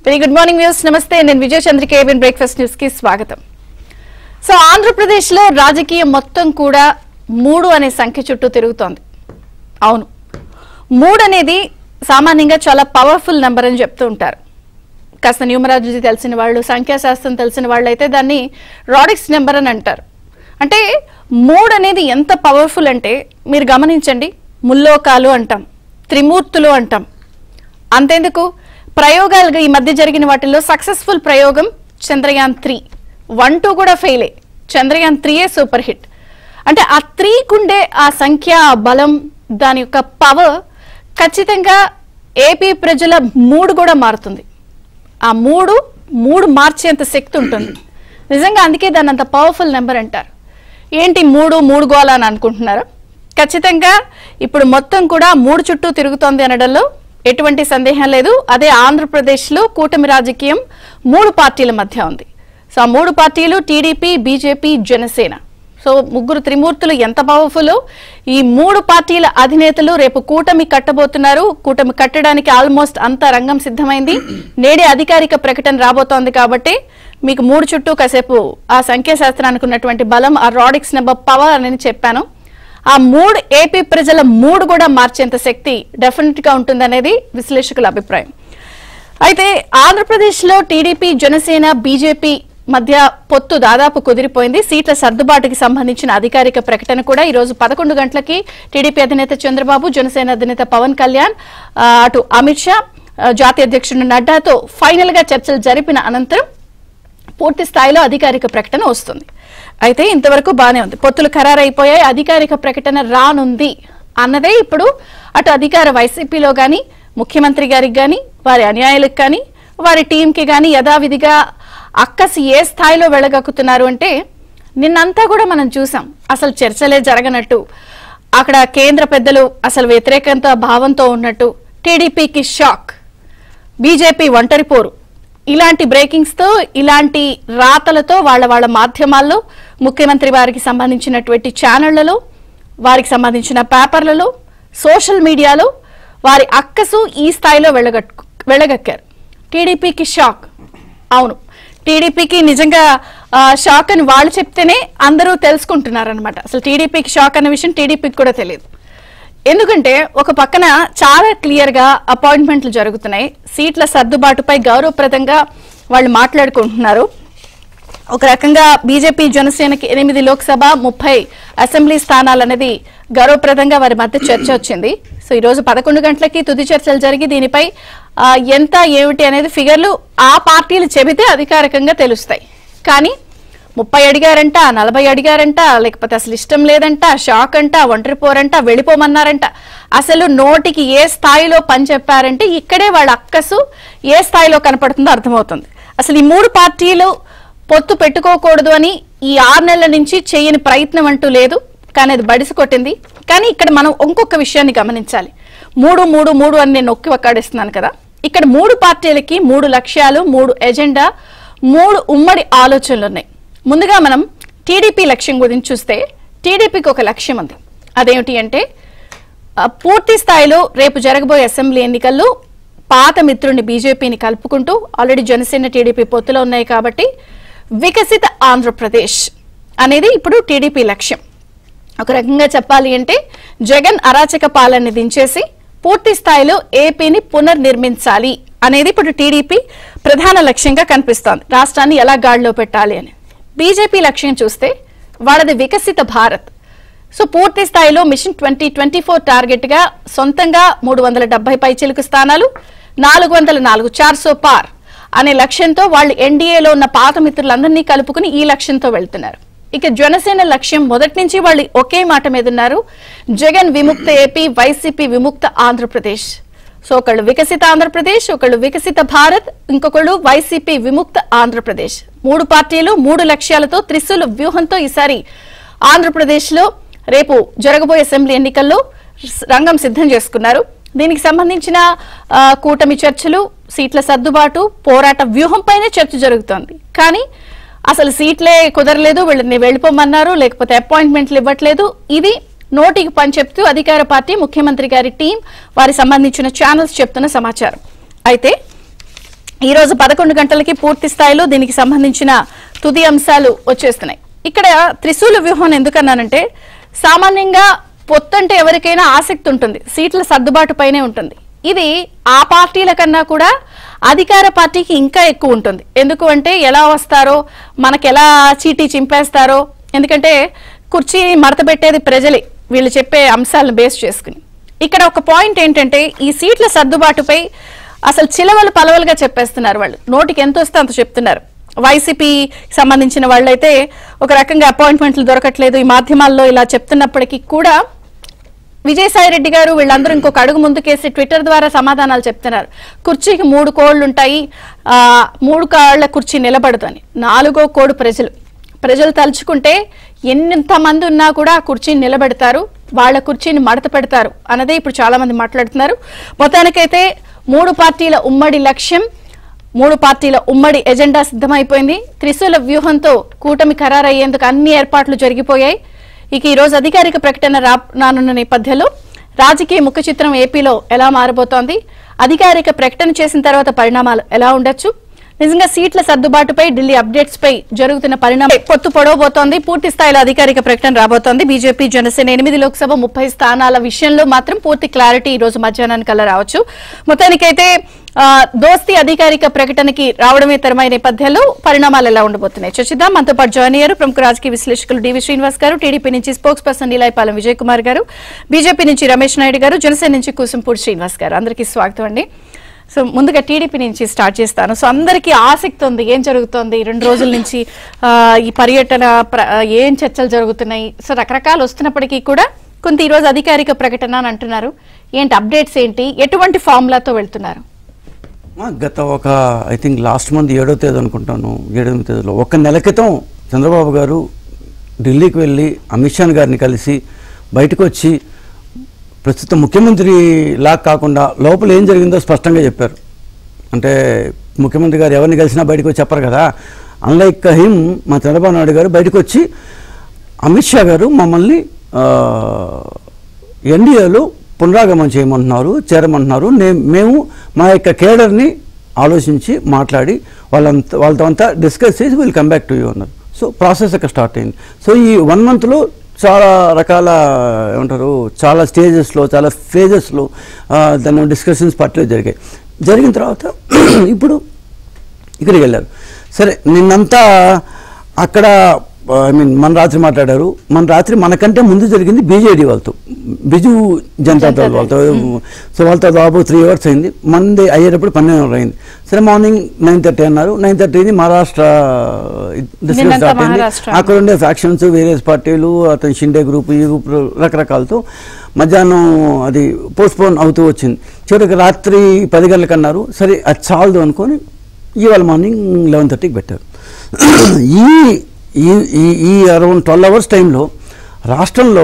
Very good morning views. నమస్తే, నేను విజయ Chandrika. ABN breakfast news కి స్వాగతం. సో ఆంధ్రప్రదేశ్ లో రాజకీయం మొత్తం కూడా 3 అనే సంఖ్య చుట్టూ తిరుగుతోంది. అవును, 3 అనేది సామాన్యంగా చాలా పవర్ఫుల్ నెంబర్ అని చెప్తూ ఉంటారు. కాస్త న్యూమరాలజీ తెలిసిన వాళ్ళు, సంఖ్యాశాస్త్రం తెలిసిన వాళ్ళు అయితే దాన్ని రాడిక్స్ నెంబర్ అని అంటారు. అంటే 3 అనేది ఎంత పవర్ఫుల్ అంటే మీరు గమనించండి. ముల్లోకాలు అంటాం, త్రిమూర్తులు అంటాం. అంతేందుకు, ప్రయోగాలుగా ఈ మధ్య జరిగిన వాటిల్లో సక్సెస్ఫుల్ ప్రయోగం చంద్రయాన్ 3. 1, 2 కూడా ఫెయిలే. Chandrayaan 3 super hit. అంటే ఆ 3కుండే ఆ సంఖ్య, ఆ బలం, దాని యొక్క పవర్ ఖచ్చితంగా ఏపీ ప్రజల మూడు కూడా మారుతుంది. ఆ మూడు మార్చేంత శక్తి ఉంటుంది నిజంగా. అందుకే దాన్ని అంత పవర్ఫుల్ నెంబర్ అంటారు. ఏంటి 3 గోళ అని అనుకుంటున్నారా? ఖచ్చితంగా ఇప్పుడు మొత్తం కూడా 3 చుట్టూ తిరుగుతోంది అనడంలో ఎటువంటి సందేహం లేదు. అదే ఆంధ్రప్రదేశ్లో కూటమి రాజకీయం 3 పార్టీల మధ్య ఉంది. సో ఆ 3 పార్టీలు టీడీపీ, బీజేపీ, జనసేన. సో ముగ్గురు త్రిమూర్తులు ఎంత పవర్ఫుల్. ఈ 3 పార్టీల అధినేతలు రేపు కూటమి కట్టబోతున్నారు. కూటమి కట్టడానికి ఆల్మోస్ట్ అంతా రంగం సిద్ధమైంది. నేడే అధికారిక ప్రకటన రాబోతోంది. కాబట్టి మీకు 3 చుట్టూ కాసేపు ఆ సంఖ్యాశాస్త్రానికి ఉన్నటువంటి బలం, ఆ రాడిక్స్ నెంబర్ పవర్ అని చెప్పాను. ఆ 3 ఏపీ ప్రజల 3 కూడా మార్చేంత శక్తి డెఫినెట్ గా ఉంటుందనేది విశ్లేషకుల అభిప్రాయం. అయితే ఆంధ్రప్రదేశ్ లో టీడీపీ, జనసేన, బీజేపీ మధ్య పొత్తు దాదాపు కుదిరిపోయింది. సీట్ల సర్దుబాటుకి సంబంధించిన అధికారిక ప్రకటన కూడా ఈ రోజు 11 గంటలకి టీడీపీ అధినేత చంద్రబాబు, జనసేన అధినేత పవన్ కళ్యాణ్, అటు అమిత్ షా, జాతీయ అధ్యక్షుడు నడ్డాతో ఫైనల్ గా చర్చలు జరిపిన అనంతరం పూర్తి స్థాయిలో అధికారిక ప్రకటన వస్తుంది. అయితే ఇంతవరకు బానే ఉంది. పొత్తులు ఖరారైపోయాయి, అధికారిక ప్రకటన రానుంది అన్నదే ఇప్పుడు అటు అధికార వైసీపీలో గాని, ముఖ్యమంత్రి గారికి గాని, వారి అనుయాయులకు కానీ, వారి టీంకి గాని యథావిధిగా అక్కసి ఏ స్థాయిలో వెళ్ళగక్కుతున్నారు అంటే, నిన్నంతా కూడా మనం చూసాం. అసలు చర్చలే జరగనట్టు, అక్కడ కేంద్ర పెద్దలు అసలు వ్యతిరేకంత భావంతో ఉన్నట్టు, టీడీపీకి షాక్, బీజేపీ ఒంటరి పోరు, ఇలాంటి బ్రేకింగ్స్ తో, ఇలాంటి రాతలతో వాళ్ళ మాధ్యమాల్లో, ముఖ్యమంత్రి వారికి సంబంధించినటువంటి ఛానళ్లలో, వారికి సంబంధించిన పేపర్లలో, సోషల్ మీడియాలో వారి అక్కసు ఈ స్థాయిలో వెళ్ళగక్కారు. టీడీపీకి షాక్. అవును, టీడీపీకి నిజంగా షాక్ అని వాళ్ళు చెప్తేనే అందరూ తెలుసుకుంటున్నారనమాట. అసలు టీడీపీకి షాక్ అనే విషయం టీడీపీకి కూడా తెలియదు. ఎందుకంటే ఒక పక్కన చాలా క్లియర్ గా అపాయింట్మెంట్లు జరుగుతున్నాయి. సీట్ల సర్దుబాటుపై గౌరవప్రదంగా వాళ్ళు మాట్లాడుకుంటున్నారు. ఒక రకంగా బీజేపీ, జనసేనకి 8 లోక్సభ, 30 అసెంబ్లీ స్థానాలు అనేది గౌరవప్రదంగా వారి మధ్య చర్చ వచ్చింది. సో ఈ రోజు 11 గంటలకి తుది చర్చలు జరిగి దీనిపై ఎంత ఏమిటి అనేది ఫిగర్లు ఆ పార్టీలు చెబితే అధికారికంగా తెలుస్తాయి. కానీ 30 అడిగారంట, 40 అడిగారంట, లేకపోతే అసలు ఇష్టం లేదంట, షాక్ అంట, ఒంటరి పోరంట, వెళ్ళిపోమన్నారంట. అసలు నోటికి ఏ స్థాయిలో పని చెప్పారంటే ఇక్కడే వాళ్ళ అక్కసు ఏ స్థాయిలో కనపడుతుందో అర్థమవుతుంది. అసలు ఈ 3 పార్టీలు పొత్తు పెట్టుకోకూడదు అని ఈ 6 నెలల నుంచి చేయని ప్రయత్నం అంటూ లేదు. కానీ అది బడిసి కొట్టింది. కానీ ఇక్కడ మనం ఇంకొక విషయాన్ని గమనించాలి. 3 అని నేను నొక్కి వక్కాడిస్తున్నాను కదా. ఇక్కడ 3 పార్టీలకి 3 లక్ష్యాలు, 3 ఎజెండా, 3 ఉమ్మడి ఆలోచనలు ఉన్నాయి. ముందుగా మనం టీడీపీ లక్ష్యం గురించి చూస్తే, టీడీపీకి ఒక లక్ష్యం ఉంది. అదేమిటి అంటే, పూర్తి స్థాయిలో రేపు జరగబోయే అసెంబ్లీ ఎన్నికల్లో పాత మిత్రుడిని బీజేపీని కలుపుకుంటూ, ఆల్రెడీ జనసేన, టీడీపీ పొత్తులో ఉన్నాయి కాబట్టి వికసిత ఆంధ్రప్రదేశ్ అనేది ఇప్పుడు టీడీపీ లక్ష్యం. ఒక రకంగా చెప్పాలి అంటే జగన్ అరాచక పాలనని దించేసి పూర్తి స్థాయిలో ఏపీని పునర్నిర్మించాలి అనేది ఇప్పుడు టీడీపీ ప్రధాన లక్ష్యంగా కనిపిస్తోంది. రాష్ట్రాన్ని ఎలా గాడిలో పెట్టాలి అని. బీజేపీ లక్ష్యం చూస్తే వాళ్ళది వికసిత భారత్. సో పూర్తి స్థాయిలో మిషన్ 2024 టార్గెట్ గా సొంతంగా 370 పైచిలుకు స్థానాలు, 404 400 పార్ అనే లక్ష్యంతో వాళ్ళు ఎన్డీఏలో ఉన్న పాత మిత్రులందరినీ కలుపుకుని ఈ లక్ష్యంతో వెళ్తున్నారు. ఇక జనసేన లక్ష్యం మొదటి నుంచి వాళ్ళు ఒకే మాట మీద ఉన్నారు. జగన్ విముక్త ఏపీ, వైసీపీ విముక్త ఆంధ్రప్రదేశ్. సో ఒకళ్ళు వికసిత ఆంధ్రప్రదేశ్, ఒకళ్ళు వికసిత భారత్, ఇంకొకళ్ళు వైసీపీ విముక్త ఆంధ్రప్రదేశ్. 3 పార్టీలు 3 లక్ష్యాలతో త్రిశూల వ్యూహంతో ఈసారి ఆంధ్రప్రదేశ్ లో రేపు జరగబోయే అసెంబ్లీ ఎన్నికల్లో రంగం సిద్ధం చేసుకున్నారు. దీనికి సంబంధించిన కూటమి చర్చలు, సీట్ల సర్దుబాటు, పోరాట వ్యూహంపైనే చర్చ జరుగుతోంది. కానీ అసలు సీట్లే కుదరలేదు, వీళ్ళని వెళ్ళిపోమన్నారు, లేకపోతే అపాయింట్మెంట్లు ఇవ్వట్లేదు. ఇది నోటికి పని చెప్తూ అధికార పార్టీ, ముఖ్యమంత్రి గారి టీం, వారి సంబంధించిన ఛానల్స్ చెప్తున్న సమాచారం. అయితే ఈరోజు 11 గంటలకి పూర్తి స్థాయిలో దీనికి సంబంధించిన తుది అంశాలు వచ్చేస్తున్నాయి. ఇక్కడ త్రిశూల వ్యూహం ఎందుకన్నానంటే, సామాన్యంగా పొత్తంటే ఎవరికైనా ఆసక్తి ఉంటుంది, సీట్ల సర్దుబాటు పైనే ఉంటుంది. ఇది ఆ పార్టీల కన్నా కూడా అధికార పార్టీకి ఇంకా ఎక్కువ ఉంటుంది. ఎందుకు అంటే ఎలా వస్తారో, మనకు ఎలా చీటీ చింపేస్తారో, ఎందుకంటే కుర్చీ మడత పెట్టేది ప్రజలే వీళ్ళు చెప్పే అంశాలను బేస్ చేసుకుని. ఇక్కడ ఒక పాయింట్ ఏంటంటే, ఈ సీట్ల సర్దుబాటుపై అసలు చిలవలు పలవలుగా చెప్పేస్తున్నారు. వాళ్ళు నోటికి ఎంత వస్తే అంత చెప్తున్నారు. వైసీపీ సంబంధించిన వాళ్ళైతే ఒక రకంగా అపాయింట్మెంట్లు దొరకట్లేదు ఈ మాధ్యమాల్లో ఇలా చెప్తున్నప్పటికీ కూడా విజయసాయి రెడ్డి గారు వీళ్ళందరూ ఇంకొక అడుగు ముందుకేసి ట్విట్టర్ ద్వారా సమాధానాలు చెప్తున్నారు. కుర్చీకి 3 కోళ్లు ఉంటాయి, 3 కాళ్ల కుర్చీ నిలబడదు అని. 4వ కోడు ప్రజలు తలుచుకుంటే ఎంతమంది ఉన్నా కూడా ఆ కుర్చీని నిలబెడతారు, వాళ్ళ కుర్చీని మడత పెడతారు అన్నదే ఇప్పుడు చాలా మంది మాట్లాడుతున్నారు. మొత్తానికైతే 3 పార్టీల ఉమ్మడి లక్ష్యం, 3 పార్టీల ఉమ్మడి ఎజెండా సిద్ధమైపోయింది. త్రిశూల వ్యూహంతో కూటమి ఖరారయ్యేందుకు అన్ని ఏర్పాట్లు జరిగిపోయాయి. ఇక ఈ రోజు అధికారిక ప్రకటన రానున్న నేపథ్యంలో రాజకీయ ముఖ చిత్రం ఏపీలో ఎలా మారబోతోంది, అధికారిక ప్రకటన చేసిన తర్వాత పరిణామాలు ఎలా ఉండొచ్చు, నిజంగా సీట్ల సర్దుబాటుపై ఢిల్లీ అప్డేట్స్ పై జరుగుతున్న పరిణామం పొత్తు పొడవబోతోంది, పూర్తి స్థాయిలో అధికారిక ప్రకటన రాబోతోంది. బీజేపీ జనసేన 8 లోక్సభ 30 స్థానాల విషయంలో మాత్రం పూర్తి క్లారిటీ ఈ రోజు మధ్యాహ్నానికల్లా రావచ్చు. మొత్తానికైతే దోస్తీ అధికారిక ప్రకటనకి రావడమే తరమైన నేపథ్యంలో పరిణామాలు ఎలా ఉండబోతున్నాయి చర్చిద్దాం. మనతో పాటు జాయిన్ అయ్యారు ప్రముఖ రాజకీయ విశ్లేషకులు డివి శ్రీనివాస్ గారు, టీడీపీ నుంచి స్పోక్స్ పర్సన్ నీలాయపాలెం విజయ్ కుమార్ గారు, బీజేపీ నుంచి రమేష్ నాయుడు గారు, జనసేన నుంచి కూసంపూడి శ్రీనివాస్ గారు. అందరికీ స్వాగతం అండి. సో ముందుగా టీడీపీ నుంచి స్టార్ట్ చేస్తాను. సో అందరికీ ఆసక్తి ఉంది, ఏం జరుగుతోంది 2 రోజుల నుంచి ఈ పర్యటన, ఏం చర్చలు జరుగుతున్నాయి. సో రకరకాలు వస్తున్నప్పటికీ కూడా కొంత ఈ రోజు అధికారిక ప్రకటన అని అంటున్నారు. ఏంటి అప్డేట్స్ ఏంటి, ఎటువంటి ఫార్ములాతో వెళ్తున్నారు? గత ఐ థింక్ లాస్ట్ మంత్ 7వ తేదీ అనుకుంటాను, 7వ తేదీలో 1 నెల క్రితం చంద్రబాబు గారు ఢిల్లీకి వెళ్ళి అమిత్ షా గారిని కలిసి బయటకు వచ్చి ప్రస్తుతం ముఖ్యమంత్రి లాగా కాకుండా లోపల ఏం జరిగిందో స్పష్టంగా చెప్పారు. అంటే ముఖ్యమంత్రి గారు ఎవరిని కలిసినా బయటకు వచ్చి చెప్పరు కదా. అన్లైక్ హిమ్ మా చంద్రబాబు నాయుడు గారు బయటకు వచ్చి అమిత్ షా గారు మమ్మల్ని ఎన్డీఏలో పునరాగమనం చేరమంటున్నారు, మేము మా యొక్క కేడర్ని ఆలోచించి మాట్లాడి వాళ్ళతో అంతా డిస్కస్ చేసి will come back to you అన్నారు. సో ప్రాసెస్ అక్కడ స్టార్ట్ అయింది. సో ఈ 1 మంత్లో చాలా రకాల ఏమంటారు, చాలా స్టేజెస్లో, చాలా ఫేజెస్లో దాని డిస్కషన్స్ పార్టీలో జరిగిన తర్వాత ఇప్పుడు ఇక్కడికి వెళ్ళారు. సరే నిన్నంతా అక్కడ మన రాత్రి మాట్లాడారు. మనకంటే ముందు జరిగింది బీజేడీ వాళ్ళతో, బిజు జనతా దళ వాళ్ళతో. సో వాళ్ళతో దాదాపు 3 అవర్స్ అయింది. మంది అయ్యేటప్పుడు 12 అవర్స్ అయింది. సరే మార్నింగ్ 9:30 అన్నారు. 9:30 అయింది. మహారాష్ట్ర డిస్కస్ స్టార్ట్ అయింది. అక్కడ ఉండే ఫ్యాక్షన్స్, వేరియస్ పార్టీలు, అతని షిండే గ్రూప్, ఈ గ్రూప్ రకరకాలతో మధ్యాహ్నం అది పోస్ట్పోన్ అవుతూ వచ్చింది. చివరికి రాత్రి 10 గంటలకు అన్నారు. సరే అది చాలదు అనుకొని ఇవాళ మార్నింగ్ 11:30కి పెట్టారు. ఈ అరౌండ్ 12 అవర్స్ టైంలో రాష్ట్రంలో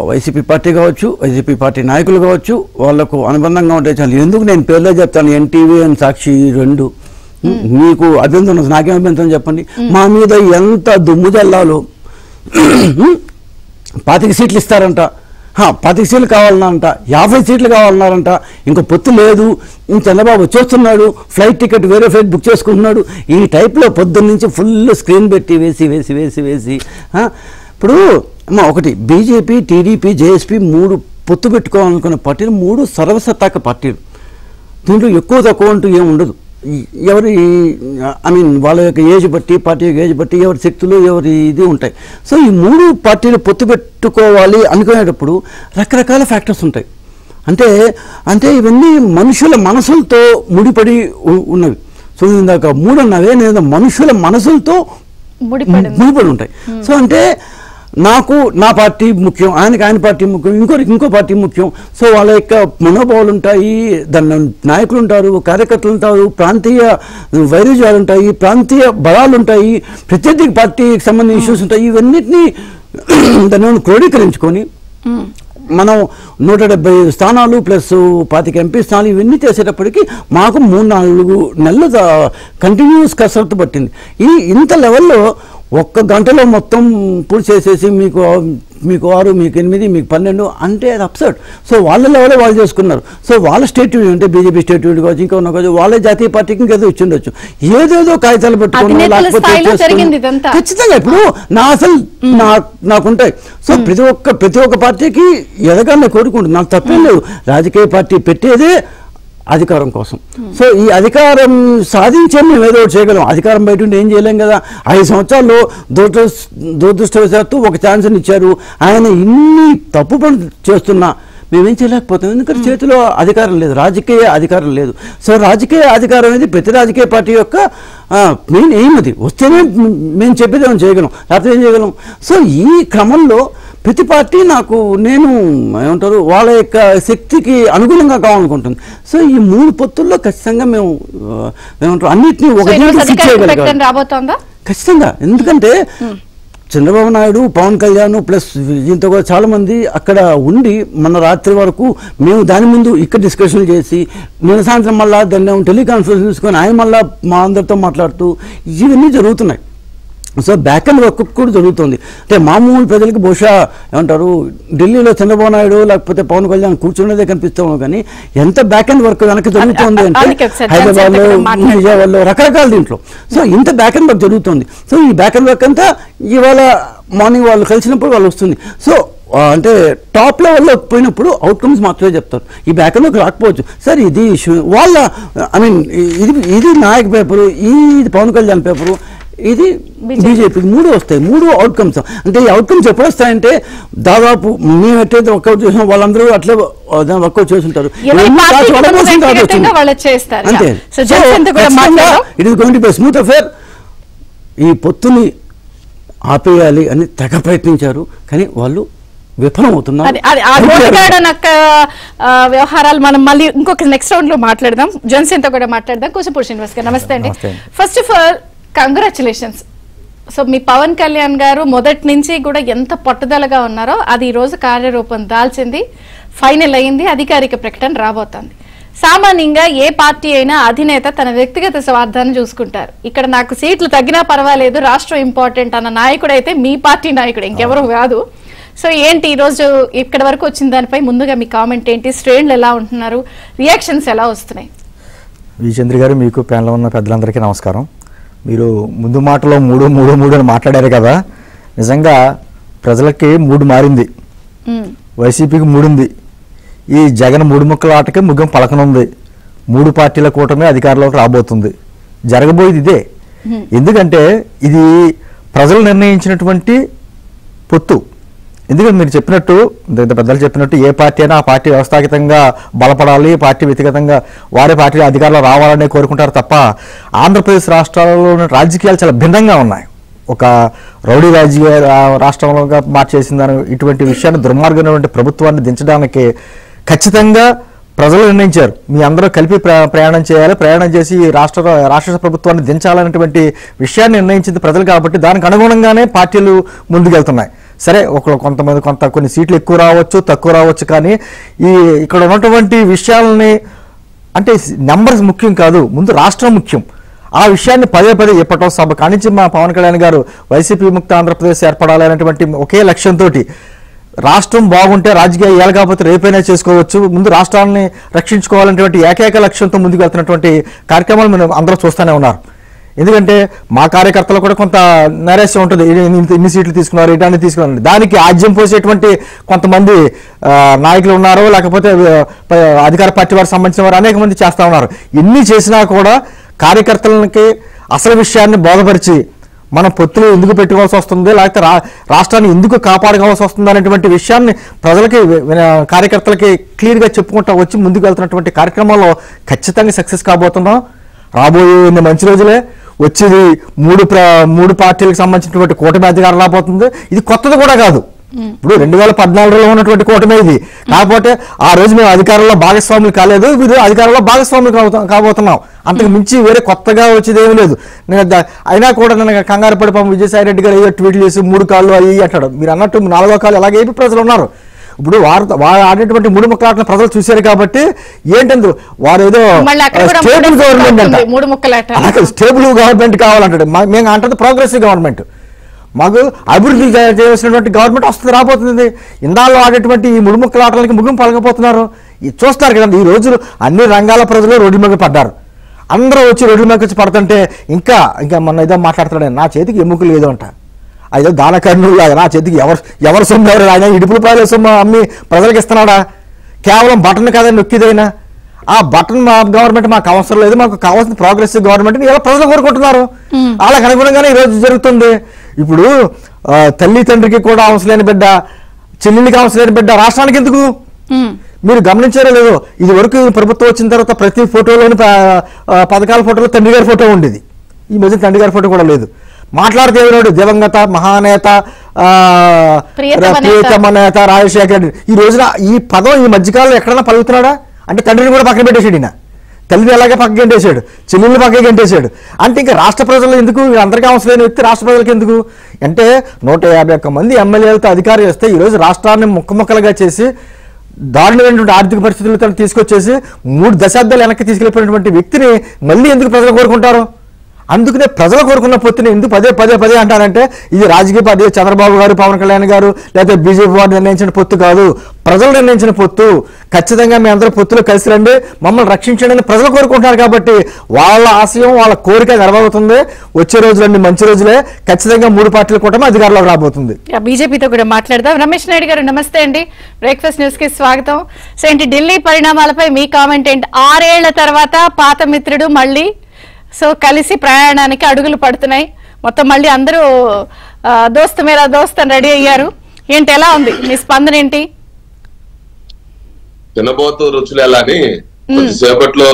వైసీపీ పార్టీ కావచ్చు, వైసీపీ పార్టీ నాయకులు కావచ్చు, వాళ్లకు అనుబంధంగా ఉంటే చాలు. ఎందుకు నేను పేర్లో చెప్తాను, ఎన్టీవీ అండ్ సాక్షి 2. మీకు అభ్యంతరం, నాకేం అభ్యంతరం చెప్పండి. మా మీద ఎంత దుమ్ము జల్లాలో 25 సీట్లు ఇస్తారంట, 25 సీట్లు కావాలన్నారంట, 50 సీట్లు కావాలన్నారంట, ఇంకో పొత్తు లేదు, చంద్రబాబు వచ్చేస్తున్నాడు, ఫ్లైట్ టికెట్ వేరే ఫ్లైట్ బుక్ చేసుకుంటున్నాడు. ఈ టైప్లో పొద్దున్న నుంచి ఫుల్ స్క్రీన్ పెట్టి వేసి ఇప్పుడు ఒకటి బీజేపీ, టీడీపీ, జేఎస్పీ 3 పొత్తు పెట్టుకోవాలనుకున్న పార్టీలు 3 సర్వసత్తాక పార్టీలు. దీంట్లో ఎక్కువ తక్కువ అంటూ ఏమి ఉండదు. ఎవరి వాళ్ళ యొక్క ఏజ్ బట్టి, పార్టీ యొక్క ఏజ్ బట్టి, ఎవరి శక్తులు, ఎవరి ఇది ఉంటాయి. సో ఈ 3 పార్టీలు పొత్తు పెట్టుకోవాలి అనుకునేటప్పుడు రకరకాల ఫ్యాక్టర్స్ ఉంటాయి. అంటే ఇవన్నీ మనుషుల మనసులతో ముడిపడి ఉన్నవి. సో ఇందాక 3 అన్నవే, నేను మనుషుల మనసులతో ముడిపడి ఉంటాయి. సో అంటే నాకు నా పార్టీ ముఖ్యం, ఆయన పార్టీ ముఖ్యం, ఇంకో పార్టీ ముఖ్యం. సో వాళ్ళ యొక్క మనోభావాలు ఉంటాయి, దాని నాయకులు ఉంటారు, కార్యకర్తలు ఉంటారు, ప్రాంతీయ వైరుధ్యాలు ఉంటాయి, ప్రాంతీయ బలాలు ఉంటాయి, ప్రత్యర్థి పార్టీకి సంబంధించిన ఇష్యూస్ ఉంటాయి. ఇవన్నిటినీ దాన్ని క్రోడీకరించుకొని మనం 175 స్థానాలు ప్లస్ 25 ఎంపీ స్థానాలు ఇవన్నీ చేసేటప్పటికి మాకు 3-4 నెలలు కంటిన్యూస్ కసరత్తు పట్టింది. ఇంత లెవెల్లో ఒక్క గంటలో మొత్తం పూర్తి చేసేసి మీకు 6 మీకు 8 మీకు 12 అంటే అది అప్సెట్. సో వాళ్ళ లెవెల్లో వాళ్ళు చేసుకున్నారు. సో వాళ్ళ స్టేట్ యూనియన్ అంటే బీజేపీ స్టేట్ యూనియన్ కావచ్చు, ఇంకా ఉన్న కావచ్చు, వాళ్ళ జాతీయ పార్టీకి ఇంకేదో ఇచ్చిండొచ్చు. ఏదేదో కాగితాలు పెట్టుకుని ఖచ్చితంగా ఇప్పుడు నాకుంటాయి. సో ప్రతి ఒక్క పార్టీకి ఎదగాలని కోరుకుంటుంది. నాకు తప్పేం లేదు. రాజకీయ పార్టీ పెట్టేదే అధికారం కోసం. సో ఈ అధికారం సాధించే మేము ఏదో చేయగలం. అధికారం బయట ఉండి ఏం చేయలేం కదా. 5 సంవత్సరాల్లో దురదృష్టవశాత్తు ఒక ఛాన్స్ని ఇచ్చారు. ఆయన ఇన్ని తప్పు పనులు చేస్తున్నా మేమేం చేయలేకపోతాం. ఎందుకంటే చేతిలో అధికారం లేదు, రాజకీయ అధికారం లేదు. సో రాజకీయ అధికారం అనేది ప్రతి రాజకీయ పార్టీ యొక్క మెయిన్ ఎయిమ్. అది వస్తేనే మేము చెప్పేది ఏమైనా చేయగలం, లేకపోతే ఏం చేయగలం. సో ఈ క్రమంలో ప్రతి పార్టీ నేను ఏమంటారు వాళ్ళ యొక్క శక్తికి అనుగుణంగా కావాలనుకుంటుంది. సో ఈ 3 పొత్తుల్లో ఖచ్చితంగా మేము ఏమంటారు అన్నిటినీ రాబోతోందా ఖచ్చితంగా. ఎందుకంటే చంద్రబాబు నాయుడు, పవన్ కళ్యాణ్ ప్లస్ దీంతో కూడా చాలా మంది అక్కడ ఉండి మన రాత్రి వరకు మేము దాని ముందు ఇక్కడ డిస్కషన్లు చేసి నిన్న సాయంత్రం మళ్ళీ దాన్ని టెలికాన్ఫరెన్స్ తీసుకొని ఆయన మళ్ళీ మా అందరితో మాట్లాడుతూ ఇవన్నీ జరుగుతున్నాయి. సో బ్యాక్ అండ్ వర్క్ కూడా జరుగుతుంది. అంటే మామూలు ప్రజలకు బహుశా ఏమంటారు ఢిల్లీలో చంద్రబాబు నాయుడు లేకపోతే పవన్ కళ్యాణ్ కూర్చున్నదే కనిపిస్తాము, కానీ ఎంత బ్యాక్ అండ్ వర్క్ వెనక్కి జరుగుతుంది అంటే హైదరాబాద్లో, విజయవాడలో రకరకాల దీంట్లో. సో ఇంత బ్యాక్ అండ్ వర్క్ జరుగుతుంది. సో ఈ బ్యాక్ అండ్ వర్క్ అంతా ఇవాళ మార్నింగ్ వాళ్ళు కలిసినప్పుడు వాళ్ళు వస్తుంది. సో అంటే టాప్ లెవెల్లో పోయినప్పుడు అవుట్కమ్స్ మాత్రమే చెప్తారు. ఈ బ్యాక్ అండ్ వర్క్ రాకపోవచ్చు. సార్ ఇది వాళ్ళ ఇది నాయక్ పేపరు, ఇది పవన్ కళ్యాణ్ పేపరు, ఇది బీజేపీకి 3 వస్తాయి. 3 అవుట్కమ్స్. అంటే ఈ అవుట్కమ్స్ ఎప్పుడు వస్తాయంటే దాదాపు మేము ఎట్లయితే వర్కౌట్ చేసాం వాళ్ళందరూ అట్లే వర్కౌట్ చేస్తుంటారు. అంతే. It is going to be smooth affair. ఈ పొత్తుని ఆపేయాలి అని తెగ ప్రయత్నించారు, కానీ వాళ్ళు విఫలమవుతున్నారు. వ్యవహారాలు మనం మళ్ళీ ఇంకొక నెక్స్ట్ రౌండ్ లో మాట్లాడదాం. జనసేనతో కూడా మాట్లాడదాం. కూచిపూడి శ్రీనివాస్ గారు నమస్తే అండి. First of all congratulations. So మీ పవన్ కళ్యాణ్ గారు మొదటి నుంచి కూడా ఎంత పట్టుదలగా ఉన్నారో అది ఈ రోజు కార్యరూపం దాల్చింది, ఫైనల్ అయింది, అధికారిక ప్రకటన రాబోతోంది. సామాన్యంగా ఏ పార్టీ అయినా అధినేత తన వ్యక్తిగత స్వార్థాన్ని చూసుకుంటారు. ఇక్కడ నాకు సీట్లు తగ్గినా పర్వాలేదు, రాష్ట్రం ఇంపార్టెంట్ అన్న నాయకుడు అయితే మీ పార్టీ నాయకుడు, ఇంకెవరు కాదు. సో ఏంటి ఈరోజు ఇక్కడ వరకు వచ్చిన దానిపై ముందుగా మీ కామెంట్ ఏంటి? శ్రేణులు ఎలా ఉంటున్నారు, రియాక్షన్స్ ఎలా వస్తున్నాయి? విజేంద్ర గారు, మీకు ప్యానెల్లో ఉన్న పెద్దలందరికీ నమస్కారం. మీరు ముందు మాటలో 3 అని మాట్లాడారు కదా. నిజంగా ప్రజలకి 3 మారింది, వైసీపీకి 3 ఉంది. ఈ జగన్ 3 ముక్కల ఆటకి ముగ్గం పలకనుంది. 3 పార్టీల కూటమి అధికారంలోకి రాబోతుంది. జరగబోయేది ఇదే. ఎందుకంటే ఇది ప్రజలు నిర్ణయించినటువంటి పొత్తు. ఎందుకంటే మీరు చెప్పినట్టు, పెద్దలు చెప్పినట్టు, ఏ పార్టీ అయినా ఆ పార్టీ వ్యవస్థాగతంగా బలపడాలి, పార్టీ వ్యక్తిగతంగా వారి పార్టీ అధికారంలో రావాలని కోరుకుంటారు తప్ప ఆంధ్రప్రదేశ్ రాష్ట్రాలలో రాజకీయాలు చాలా భిన్నంగా ఉన్నాయి. ఒక రౌడీ రాజకీయ రాష్ట్రంలోగా మార్చేసిందని ఇటువంటి విషయాన్ని దుర్మార్గమైనటువంటి ప్రభుత్వాన్ని దించడానికి ఖచ్చితంగా ప్రజలు నిర్ణయించారు. మీ అందరూ కలిపి ప్రయాణం చేయాలి, ప్రయాణం చేసి రాష్ట్ర ప్రభుత్వాన్ని దించాలనేటువంటి విషయాన్ని నిర్ణయించింది ప్రజలు. కాబట్టి దానికి అనుగుణంగానే పార్టీలు ముందుకెళ్తున్నాయి. సరే, కొన్ని సీట్లు ఎక్కువ రావచ్చు, తక్కువ రావచ్చు, కానీ ఇక్కడ ఉన్నటువంటి విషయాలని అంటే నెంబర్స్ ముఖ్యం కాదు, ముందు రాష్ట్రం ముఖ్యం. ఆ విషయాన్ని పదే చెప్పటం సభ కానించి మా పవన్ కళ్యాణ్ గారు వైసీపీ ముక్త ఆంధ్రప్రదేశ్ ఏర్పడాలి అనేటువంటి ఒకే లక్ష్యంతో రాష్ట్రం బాగుంటే రాజకీయ ఏళ్ళు కాకపోతే రేపైనా చేసుకోవచ్చు, ముందు రాష్ట్రాన్ని రక్షించుకోవాలనేటువంటి ఏకైక లక్ష్యంతో ముందుకు వెళ్తున్నటువంటి కార్యక్రమాలు మనం అందరూ చూస్తూనే ఉన్నారు. ఎందుకంటే మా కార్యకర్తలు కూడా కొంత నైరాశ్యం ఉంటుంది. ఇన్ని సీట్లు తీసుకున్నారు, ఇటాన్ని తీసుకున్నారు. దానికి ఆజ్యం పోసేటువంటి కొంతమంది నాయకులు ఉన్నారు, లేకపోతే అధికార పార్టీ వారికి సంబంధించిన వారు అనేక మంది చేస్తూ ఉన్నారు. ఇన్ని చేసినా కూడా కార్యకర్తలకి అసలు విషయాన్ని బోధపరిచి మనం పొత్తులు ఎందుకు పెట్టుకోవాల్సి వస్తుంది, లేకపోతే రాష్ట్రాన్ని ఎందుకు కాపాడుకోవాల్సి వస్తుంది అనేటువంటి విషయాన్ని ప్రజలకి, కార్యకర్తలకి క్లియర్గా చెప్పుకుంటూ వచ్చి ముందుకు వెళ్తున్నటువంటి కార్యక్రమాల్లో ఖచ్చితంగా సక్సెస్ కాబోతున్నాం. రాబోయే మంచి రోజులే. వచ్చేది 3 పార్టీలకు సంబంధించినటువంటి కూటమి అధికారం రాబోతుంది. ఇది కొత్తది కూడా కాదు. ఇప్పుడు 2014లో ఉన్నటువంటి కూటమి ఇది. కాకపోతే ఆ రోజు మేము అధికారంలో భాగస్వాములు కాలేదు, వీరు అధికారంలో భాగస్వాములు కాబోతున్నాం. అంతకు మించి వేరే కొత్తగా వచ్చేది ఏమీ లేదు. అయినా కూడా నన్ను కంగారు పడి పాపం విజయసాయి రెడ్డి గారు ఏదో ట్వీట్లు చేసి 3 కాళ్ళు అయ్యి అంటాడు. మీరు అన్నట్టు 4వ కాళ్ళు అలాగే ప్రజలు ఉన్నారు. ఇప్పుడు వారు ఆడేటువంటి 3 ముక్కల ఆటను ప్రజలు చూశారు కాబట్టి ఏంటందు వారు ఏదో స్టేబుల్ గవర్నమెంట్ అంట, స్టేబుల్ గవర్నమెంట్ కావాలంటాడు. మేము అంటది ప్రోగ్రెసివ్ గవర్నమెంట్. మాకు అభివృద్ధి చేసినటువంటి గవర్నమెంట్ వస్తుంది, రాబోతుంది. ఇందాల్లో ఆడేటువంటి ఈ ముడిముక్కల ఆటలకి ముగింపు పలకపోతున్నారు. చూస్తారు కదండి, ఈ రోజు అన్ని రంగాల ప్రజలు రోడ్ల మీద పడ్డారు. అందరూ వచ్చి రోడ్ల మీద వచ్చి పడుతుంటే ఇంకా మొన్న ఏదో మాట్లాడుతున్నాడు, నా చేతికి ఎముకలు లేదు అంట. అదే దానకర్ణులు నా చేతికి ఎవరు సొమ్ము ఎవరు ఆయన ఇడుపుల పాయల సొమ్ము అమ్మి ప్రజలకు ఇస్తున్నాడా? కేవలం బటన్ కదా నొక్కిదైనా. ఆ బటన్ మా గవర్నమెంట్ మాకు అవసరం లేదు, మాకు కావాల్సిన ప్రోగ్రెసివ్ గవర్నమెంట్ ఇలా ప్రజలు కోరుకుంటున్నారు. వాళ్ళకి అనుగుణంగానే ఈరోజు జరుగుతుంది. ఇప్పుడు తల్లి తండ్రికి కూడా అవసరం లేని బిడ్డ, చెల్లెలికి అవసరం లేని బిడ్డ రాష్ట్రానికి ఎందుకు? మీరు గమనించారో లేదో, ఇది వరకు ప్రభుత్వం వచ్చిన తర్వాత ప్రతి ఫోటోలోని పథకాల ఫోటోలో తండ్రి గారి ఫోటో ఉండేది. ఈ మధ్య తండ్రి గారి ఫోటో కూడా లేదు. మాట్లాడితే ఎవరు దివంగత మహానేత ప్రియతమ నేత రాజశేఖర రెడ్డి. ఈ రోజున ఈ పదం ఈ మధ్యకాలంలో ఎక్కడైనా పలుకుతున్నాడా? అంటే తండ్రిని కూడా పక్కన పెట్టేసాడు ఈయన. తల్లిని ఎలాగే పక్కకి గంటేశాడు, చెల్లెల్ని పక్కకి గంటేశాడు. అంటే ఇంకా రాష్ట్ర ప్రజలు ఎందుకు? అందరికీ అవసరం లేని వ్యక్తి రాష్ట్ర ప్రజలకు ఎందుకు? అంటే 151 మంది ఎమ్మెల్యేలతో అధికారం చేస్తే ఈరోజు రాష్ట్రాన్ని ముక్కముక్కలుగా చేసి దారుణమైనటువంటి ఆర్థిక పరిస్థితులతో తీసుకొచ్చేసి 3 దశాబ్దాలు వెనక్కి తీసుకెళ్ళిపోయినటువంటి వ్యక్తిని మళ్ళీ ఎందుకు ప్రజలు కోరుకుంటారు? అందుకనే ప్రజలు కోరుకున్న పొత్తుని ఎందుకు పదే అంటారంటే ఇది రాజకీయ పార్టీ చంద్రబాబు గారు, పవన్ కళ్యాణ్ గారు లేకపోతే బీజేపీ వారు నిర్ణయించిన పొత్తు కాదు, ప్రజలు నిర్ణయించిన పొత్తు. ఖచ్చితంగా మీ అందరూ పొత్తులో కలిసి రండి, మమ్మల్ని రక్షించండి అని ప్రజలు కోరుకుంటున్నారు. కాబట్టి వాళ్ళ ఆశయం వాళ్ళ కోరిక నెరవేరుతుంది. వచ్చే రోజులన్నీ మంచి రోజులే. ఖచ్చితంగా 3 పార్టీల కూటమి అధికారంలోకి రాబోతుంది. బీజేపీతో కూడా మాట్లాడదాం. రమేష్ నాయుడు గారు నమస్తే అండి, బ్రేక్ఫాస్ట్ న్యూస్ కి స్వాగతం. సో ఏంటి ఢిల్లీ పరిణామాలపై మీ కామెంట్ ఏంటి? 6 ఏళ్ల తర్వాత పాత మిత్రుడు మళ్ళీ సో కలిసి ప్రయాణానికి అడుగులు పడుతున్నాయి. మొత్తం మళ్ళీ అందరూ దోస్త్ మేరా దోస్త్ అని రెడీ అయ్యారు. ఏంటి, ఎలా ఉంది మీ స్పందన ఏంటి? తినబోతూ రుచులు ఎలా అని కొద్దిసేపట్లో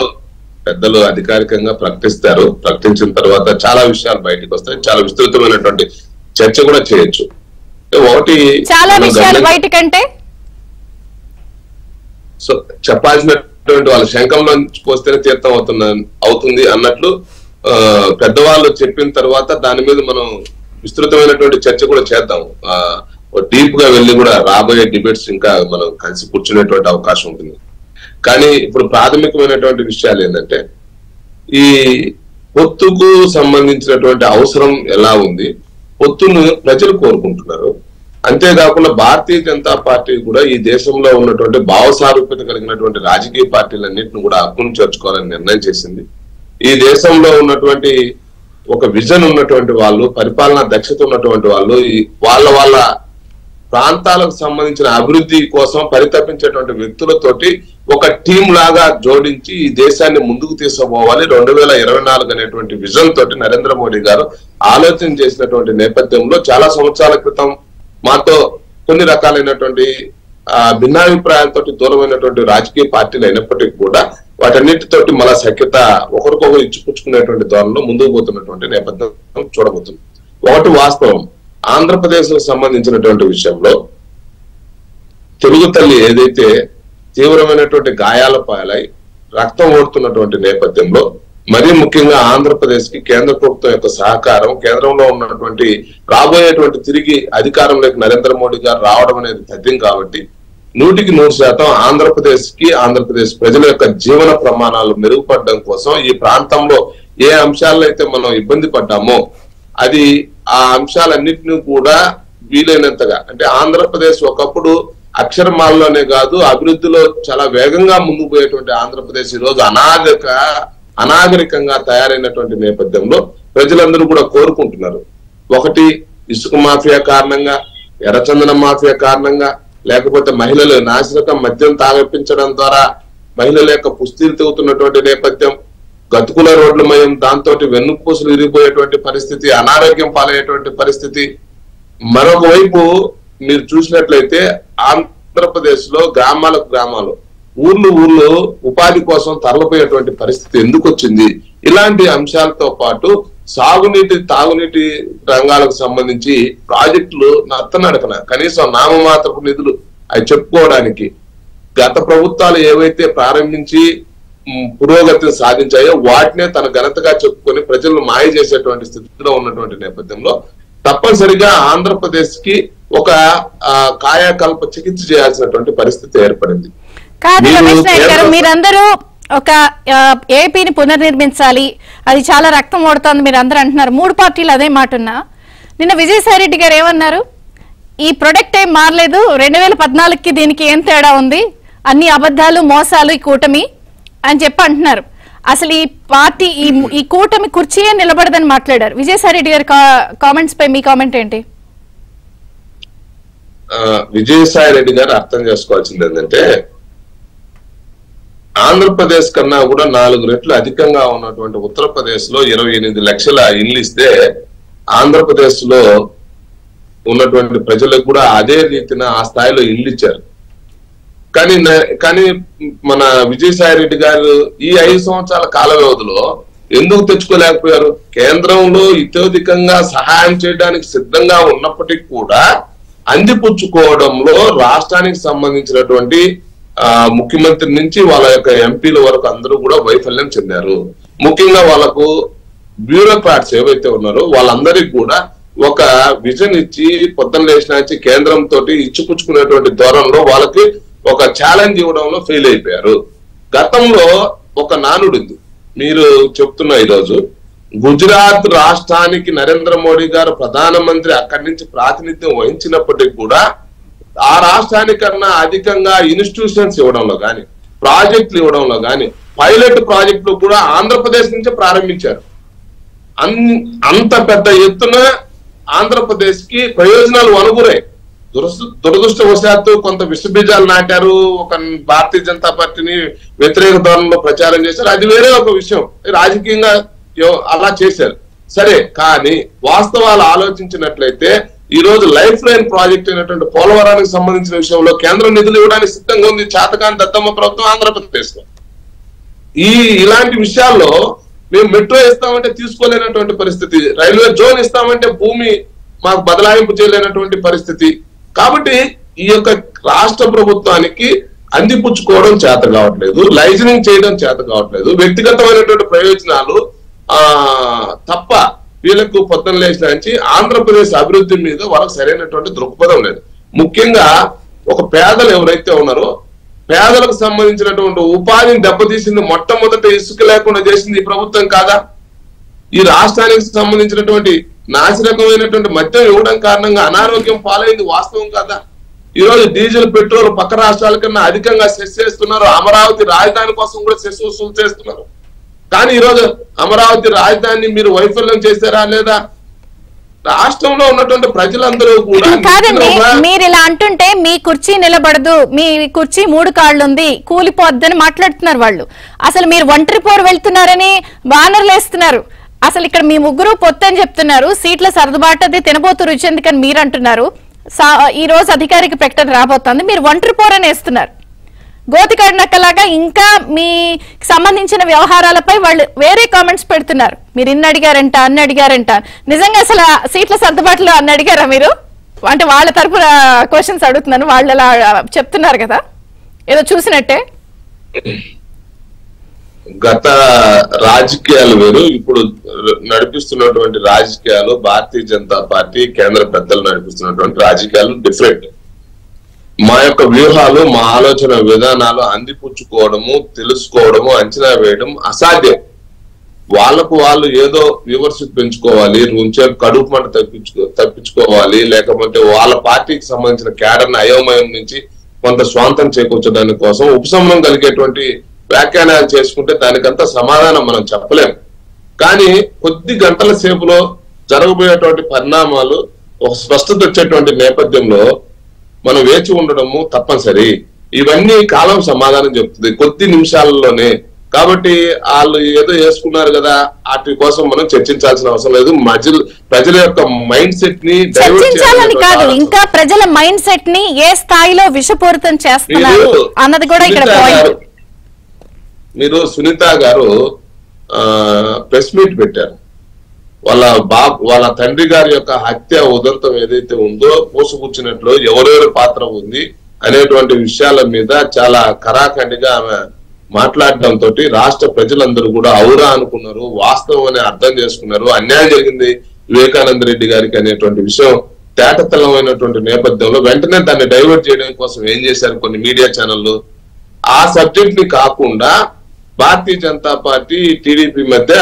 పెద్దలు అధికారికంగా ప్రకటిస్తారు. ప్రకటించిన తర్వాత చాలా విషయాలు బయటకు వస్తాయి. చాలా విస్తృతమైనటువంటి చర్చ కూడా చేయొచ్చు. ఒకటి చాలా విషయాలు బయటకంటే సో చెప్పాల్సిన వాళ్ళ శంఖంలో పోస్తేనే తీర్థం అవుతుంది అన్నట్లు పెద్దవాళ్ళు చెప్పిన తర్వాత దాని మీద మనం విస్తృతమైనటువంటి చర్చ కూడా చేద్దాం. డీప్ గా వెళ్ళి కూడా రాబోయే డిబేట్స్ ఇంకా మనం కలిసి కూర్చునేటువంటి అవకాశం ఉంటుంది. కానీ ఇప్పుడు ప్రాథమికమైనటువంటి విషయాలు ఏంటంటే ఈ పొత్తుకు సంబంధించినటువంటి అవసరం ఎలా ఉంది, పొత్తును ప్రజలు కోరుకుంటున్నారు. అంతేకాకుండా భారతీయ జనతా పార్టీ కూడా ఈ దేశంలో ఉన్నటువంటి భావసారూప్యత కలిగినటువంటి రాజకీయ పార్టీలన్నింటిని కూడా హక్కును చేర్చుకోవాలని నిర్ణయం చేసింది. ఈ దేశంలో ఉన్నటువంటి ఒక విజన్ ఉన్నటువంటి వాళ్ళు, పరిపాలనా దక్షత ఉన్నటువంటి వాళ్ళు, వాళ్ళ ప్రాంతాలకు సంబంధించిన అభివృద్ధి కోసం పరితపించేటువంటి వ్యక్తులతోటి ఒక టీం లాగా జోడించి ఈ దేశాన్ని ముందుకు తీసుకుపోవాలి 2024 అనేటువంటి విజన్ తోటి నరేంద్ర మోడీ గారు ఆలోచన చేసినటువంటి నేపథ్యంలో చాలా సంవత్సరాల క్రితం మాతో కొన్ని రకాలైనటువంటి భిన్నాభిప్రాయాలతో దూరమైనటువంటి రాజకీయ పార్టీలు అయినప్పటికీ కూడా వాటన్నిటితోటి మన సఖ్యత ఒకరికొకరు ఇచ్చిపుచ్చుకునేటువంటి ధోరణిలో ముందుకు పోతున్నటువంటి నేపథ్యం చూడబోతుంది. ఒకటి వాస్తవం, ఆంధ్రప్రదేశ్ కు సంబంధించినటువంటి విషయంలో తెలుగు తల్లి ఏదైతే తీవ్రమైనటువంటి గాయాల పాలై రక్తం ఓడుతున్నటువంటి నేపథ్యంలో మరీ ముఖ్యంగా ఆంధ్రప్రదేశ్ కి కేంద్ర ప్రభుత్వం యొక్క సహకారం, కేంద్రంలో ఉన్నటువంటి రాబోయేటువంటి తిరిగి అధికారంలోకి నరేంద్ర మోడీ గారు రావడం అనేది తథ్యం. కాబట్టి 100% ఆంధ్రప్రదేశ్ ప్రజల యొక్క జీవన ప్రమాణాలు మెరుగుపడడం కోసం ఈ ప్రాంతంలో ఏ అంశాలను అయితే మనం ఇబ్బంది పడ్డామో అది ఆ అంశాలన్నింటినీ కూడా వీలైనంతగా, అంటే ఆంధ్రప్రదేశ్ ఒకప్పుడు అక్షరమాలలోనే కాదు అభివృద్ధిలో చాలా వేగంగా ముందుకు పోయేటువంటి ఆంధ్రప్రదేశ్ ఈ రోజు అనాగరికంగా తయారైనటువంటి నేపథ్యంలో ప్రజలందరూ కూడా కోరుకుంటున్నారు. ఒకటి ఇసుక మాఫియా కారణంగా, ఎర్రచందనం మాఫియా కారణంగా, లేకపోతే మహిళలు నాశనకం మద్యం తాగపించడం ద్వారా మహిళల యొక్క పుస్తీలు తెగుతున్నటువంటి నేపథ్యం, గతుకుల రోడ్లమయం, దాంతో వెన్నుపూసలు విరిగిపోయేటువంటి పరిస్థితి, అనారోగ్యం పాలయ్యేటువంటి పరిస్థితి. మరొక వైపు మీరు చూసినట్లయితే ఆంధ్రప్రదేశ్ లో గ్రామాలు ఊర్లు ఉపాధి కోసం తరలిపోయేటువంటి పరిస్థితి ఎందుకు వచ్చింది? ఇలాంటి అంశాలతో పాటు సాగునీటి తాగునీటి రంగాలకు సంబంధించి ప్రాజెక్టులు నత్తనడకన కనీసం నామమాత్రపు నిధులు అవి చెప్పుకోవడానికి గత ప్రభుత్వాలు ఏవైతే ప్రారంభించి పురోగతిని సాధించాయో వాటినే తన ఘనతగా చెప్పుకొని ప్రజలను మాయ చేసేటువంటి స్థితిలో ఉన్నటువంటి నేపథ్యంలో తప్పనిసరిగా ఆంధ్రప్రదేశ్ కి ఒక కాయకల్ప చికిత్స చేయాల్సినటువంటి పరిస్థితి ఏర్పడింది. కాదు రమేష్ నాయుడు గారు, మీరందరూ ఒక ఏపీని పునర్నిర్మించాలి, అది చాలా రక్తం ఓడుతోంది మీరు అందరూ అంటున్నారు. 3 పార్టీలు అదే మాట ఉన్నా నిన్న విజయసాయి రెడ్డి గారు ఏమన్నారు? ఈ ప్రొడక్ట్ ఏం మారలేదు, 2014కి దీనికి ఏం తేడా ఉంది, అన్ని అబద్ధాలు మోసాలు ఈ కూటమి అని చెప్పి అంటున్నారు. అసలు ఈ పార్టీ ఈ కూటమి కుర్చీయే నిలబడదని మాట్లాడారు. విజయసాయి రెడ్డి గారి కామెంట్స్ పై మీ కామెంట్ ఏంటి? విజయసాయి రెడ్డి గారు అర్థం చేసుకోవాల్సింది ఏంటంటే, ఆంధ్రప్రదేశ్ కన్నా కూడా 4 రెట్లు అధికంగా ఉన్నటువంటి ఉత్తరప్రదేశ్ లో 28 లక్షల ఇల్లు ఇస్తే, ఆంధ్రప్రదేశ్ లో ఉన్నటువంటి ప్రజలకు కూడా అదే రీతిన ఆ స్థాయిలో ఇల్లు ఇచ్చారు. కానీ మన విజయసాయి రెడ్డి గారు ఈ 5 సంవత్సరాల కాల వ్యవధిలో ఎందుకు తెచ్చుకోలేకపోయారు? కేంద్రంలో ఇతోధికంగా సహాయం చేయడానికి సిద్ధంగా ఉన్నప్పటికీ కూడా అందిపుచ్చుకోవడంలో రాష్ట్రానికి సంబంధించినటువంటి ముఖ్యమంత్రి నుంచి వాళ్ళ యొక్క ఎంపీల వరకు అందరూ కూడా వైఫల్యం చెందారు. ముఖ్యంగా వాళ్ళకు బ్యూరోక్రాట్స్ ఏవైతే ఉన్నారో వాళ్ళందరికీ కూడా ఒక విజన్ ఇచ్చి పొద్దున లేచిన కేంద్రం తోటి ఇచ్చిపుచ్చుకునేటువంటి ధోరణిలో వాళ్ళకి ఒక ఛాలెంజ్ ఇవ్వడంలో ఫెయిల్ అయిపోయారు. గతంలో ఒక నానుడింది, మీరు చెప్తున్న ఈరోజు గుజరాత్ రాష్ట్రానికి నరేంద్ర మోడీ గారు ప్రధానమంత్రి అక్కడి నుంచి ప్రాతినిధ్యం వహించినప్పటికీ కూడా ఆ రాష్ట్రానికన్నా అధికంగా ఇన్స్టిట్యూషన్స్ ఇవ్వడంలో కానీ, ప్రాజెక్టులు ఇవ్వడంలో కానీ, పైలట్ ప్రాజెక్టులు కూడా ఆంధ్రప్రదేశ్ నుంచే ప్రారంభించారు. అంత పెద్ద ఎత్తున ఆంధ్రప్రదేశ్ కి ప్రయోజనాలు వనగురాయి. దురదృష్టవశాత్తు కొంత విషబీజాలు నాటారు, ఒక భారతీయ జనతా పార్టీని వ్యతిరేక ధోరణిలో ప్రచారం చేశారు, అది వేరే ఒక విషయం. రాజకీయంగా అలా చేశారు సరే, కానీ వాస్తవాలు ఆలోచించినట్లయితే ఈ రోజు లైఫ్ లైన్ ప్రాజెక్ట్ అయినటువంటి పోలవరానికి సంబంధించిన విషయంలో కేంద్రం నిధులు ఇవ్వడానికి సిద్ధంగా ఉంది చాతకాని దత్తమ్మ ప్రభుత్వం ఆంధ్రప్రదేశ్ లో. ఇలాంటి విషయాల్లో మేము మెట్రో ఇస్తామంటే తీసుకోలేనటువంటి పరిస్థితి, రైల్వే జోన్ ఇస్తామంటే భూమి మాకు బదలాయింపు చేయలేనటువంటి పరిస్థితి. కాబట్టి ఈ యొక్క రాష్ట్ర ప్రభుత్వానికి అందిపుచ్చుకోవడం చేత కావట్లేదు, లైజనింగ్ చేయడం చేత కావట్లేదు, వ్యక్తిగతమైనటువంటి ప్రయోజనాలు తప్ప వీళ్ళకు పొద్దున లేచి ఆంధ్రప్రదేశ్ అభివృద్ధి మీద వాళ్ళకి సరైనటువంటి దృక్పథం లేదు. ముఖ్యంగా ఒక పేదలు ఎవరైతే ఉన్నారో పేదలకు సంబంధించినటువంటి ఉపాధిని దెబ్బతీసింది మొట్టమొదటి ఇసుక లేకుండా చేసింది ఈ ప్రభుత్వం కాదా? ఈ రాష్ట్రానికి సంబంధించినటువంటి నాసిరకమైనటువంటి మద్యం ఇవ్వడం కారణంగా అనారోగ్యం పాలైంది వాస్తవం కాదా? ఈ రోజు డీజిల్ పెట్రోల్ పక్క రాష్ట్రాల కన్నా అధికంగా సెస్ చేస్తున్నారు. అమరావతి రాజధాని కోసం కూడా సెస్ వసూలు చేస్తున్నారు. కానీ ఈ రోజు అమరావతి రాజధానిని మీరు వైఫల్యం చేశారా లేదా? రాష్ట్రంలో ఉన్నటువంటి ప్రజలందరూ కూడా కాదండి, మీరు ఇలా అంటుంటే మీ కుర్చీ నిలబడదు, మీ కుర్చీ 3 కాళ్ళు ఉంది, కూలిపోద్దని మాట్లాడుతున్నారు వాళ్ళు. అసలు మీరు ఒంటరి పోరు వెళ్తున్నారని బ్యానర్లు వేస్తున్నారు. అసలు ఇక్కడ మీ ముగ్గురు పొత్తు అని చెప్తున్నారు, సీట్ల సర్దుబాటు తినబోతు రుచి ఎందుకని మీరు అంటున్నారు. ఈ రోజు అధికారిక ప్రకటన రాబోతోంది, మీరు ఒంటరి పోరని వేస్తున్నారు. గోతికాడినక్కలాగా ఇంకా మీ సంబంధించిన వ్యవహారాలపై వాళ్ళు వేరే కామెంట్స్ పెడుతున్నారు. మీరు ఇన్ని అడిగారంట అన్ని అడిగారంట. నిజంగా అసలు సీట్ల సర్దుబాటులో అన్ని అడిగారా మీరు? అంటే వాళ్ళ తరపున క్వశ్చన్స్ అడుగుతున్నాను, వాళ్ళు అలా చెప్తున్నారు కదా ఏదో చూసినట్టే. గత రాజకీయాలు వేరు, ఇప్పుడు నడిపిస్తున్నటువంటి రాజకీయాలు భారతీయ జనతా పార్టీ కేంద్ర పెద్దలు నడిపిస్తున్నటువంటి రాజకీయాలు డిఫరెంట్. మా యొక్క వ్యూహాలు, మా ఆలోచన విధానాలు అందిపుచ్చుకోవడము, తెలుసుకోవడము, అంచనా వేయడం అసాధ్యం. వాళ్ళకు వాళ్ళు ఏదో వ్యూవర్షిప్ పెంచుకోవాలి, నుంచే కడుపు మంట తప్పించుకోవాలి, లేకపోతే వాళ్ళ పార్టీకి సంబంధించిన క్యాడర్ని అయోమయం నుంచి కొంత స్వాంతం చేకూర్చడానికి కోసం ఉపశమనం కలిగేటువంటి వ్యాఖ్యానాలు చేసుకుంటే దానికంతా సమాధానం మనం చెప్పలేం. కానీ కొద్ది గంటల సేపులో జరగబోయేటువంటి పరిణామాలు ఒక స్పష్టత వచ్చేటువంటి నేపథ్యంలో మనం వేచి ఉండడము తప్పనిసరి. ఇవన్నీ కాలం సమాధానం చెప్తుంది కొద్ది నిమిషాలలోనే. కాబట్టి వాళ్ళు ఏదో వేసుకున్నారు కదా, వాటి కోసం మనం చర్చించాల్సిన అవసరం లేదు. ప్రజల యొక్క మైండ్ సెట్ ని చర్చించాలని కాదు, ఇంకా ప్రజల మైండ్ సెట్ ని ఏ స్థాయిలో విషపూరితం చేస్తున్నారు అన్నది కూడా ఇక్కడ పాయింట్. మీరు సునీత గారు ప్రెస్ మీట్ పెట్టారు. వాళ్ళ తండ్రి గారి యొక్క హత్య ఉదంతం ఏదైతే ఉందో పూసగుచ్చినట్లు ఎవరెవరి పాత్ర ఉంది అనేటువంటి విషయాల మీద చాలా కరాఖండిగా ఆమె మాట్లాడడంతో రాష్ట్ర ప్రజలందరూ కూడా ఔరా అనుకున్నారు, వాస్తవం అని అర్థం చేసుకున్నారు. అన్యాయం జరిగింది వివేకానంద రెడ్డి గారికి అనేటువంటి విషయం తేటతెల్లమైనటువంటి నేపథ్యంలో వెంటనే దాన్ని డైవర్ట్ చేయడం కోసం ఏం చేశారు కొన్ని మీడియా ఛానళ్ళు, ఆ సబ్జెక్ట్ ని కాకుండా భారతీయ జనతా పార్టీ టీడీపీ మధ్య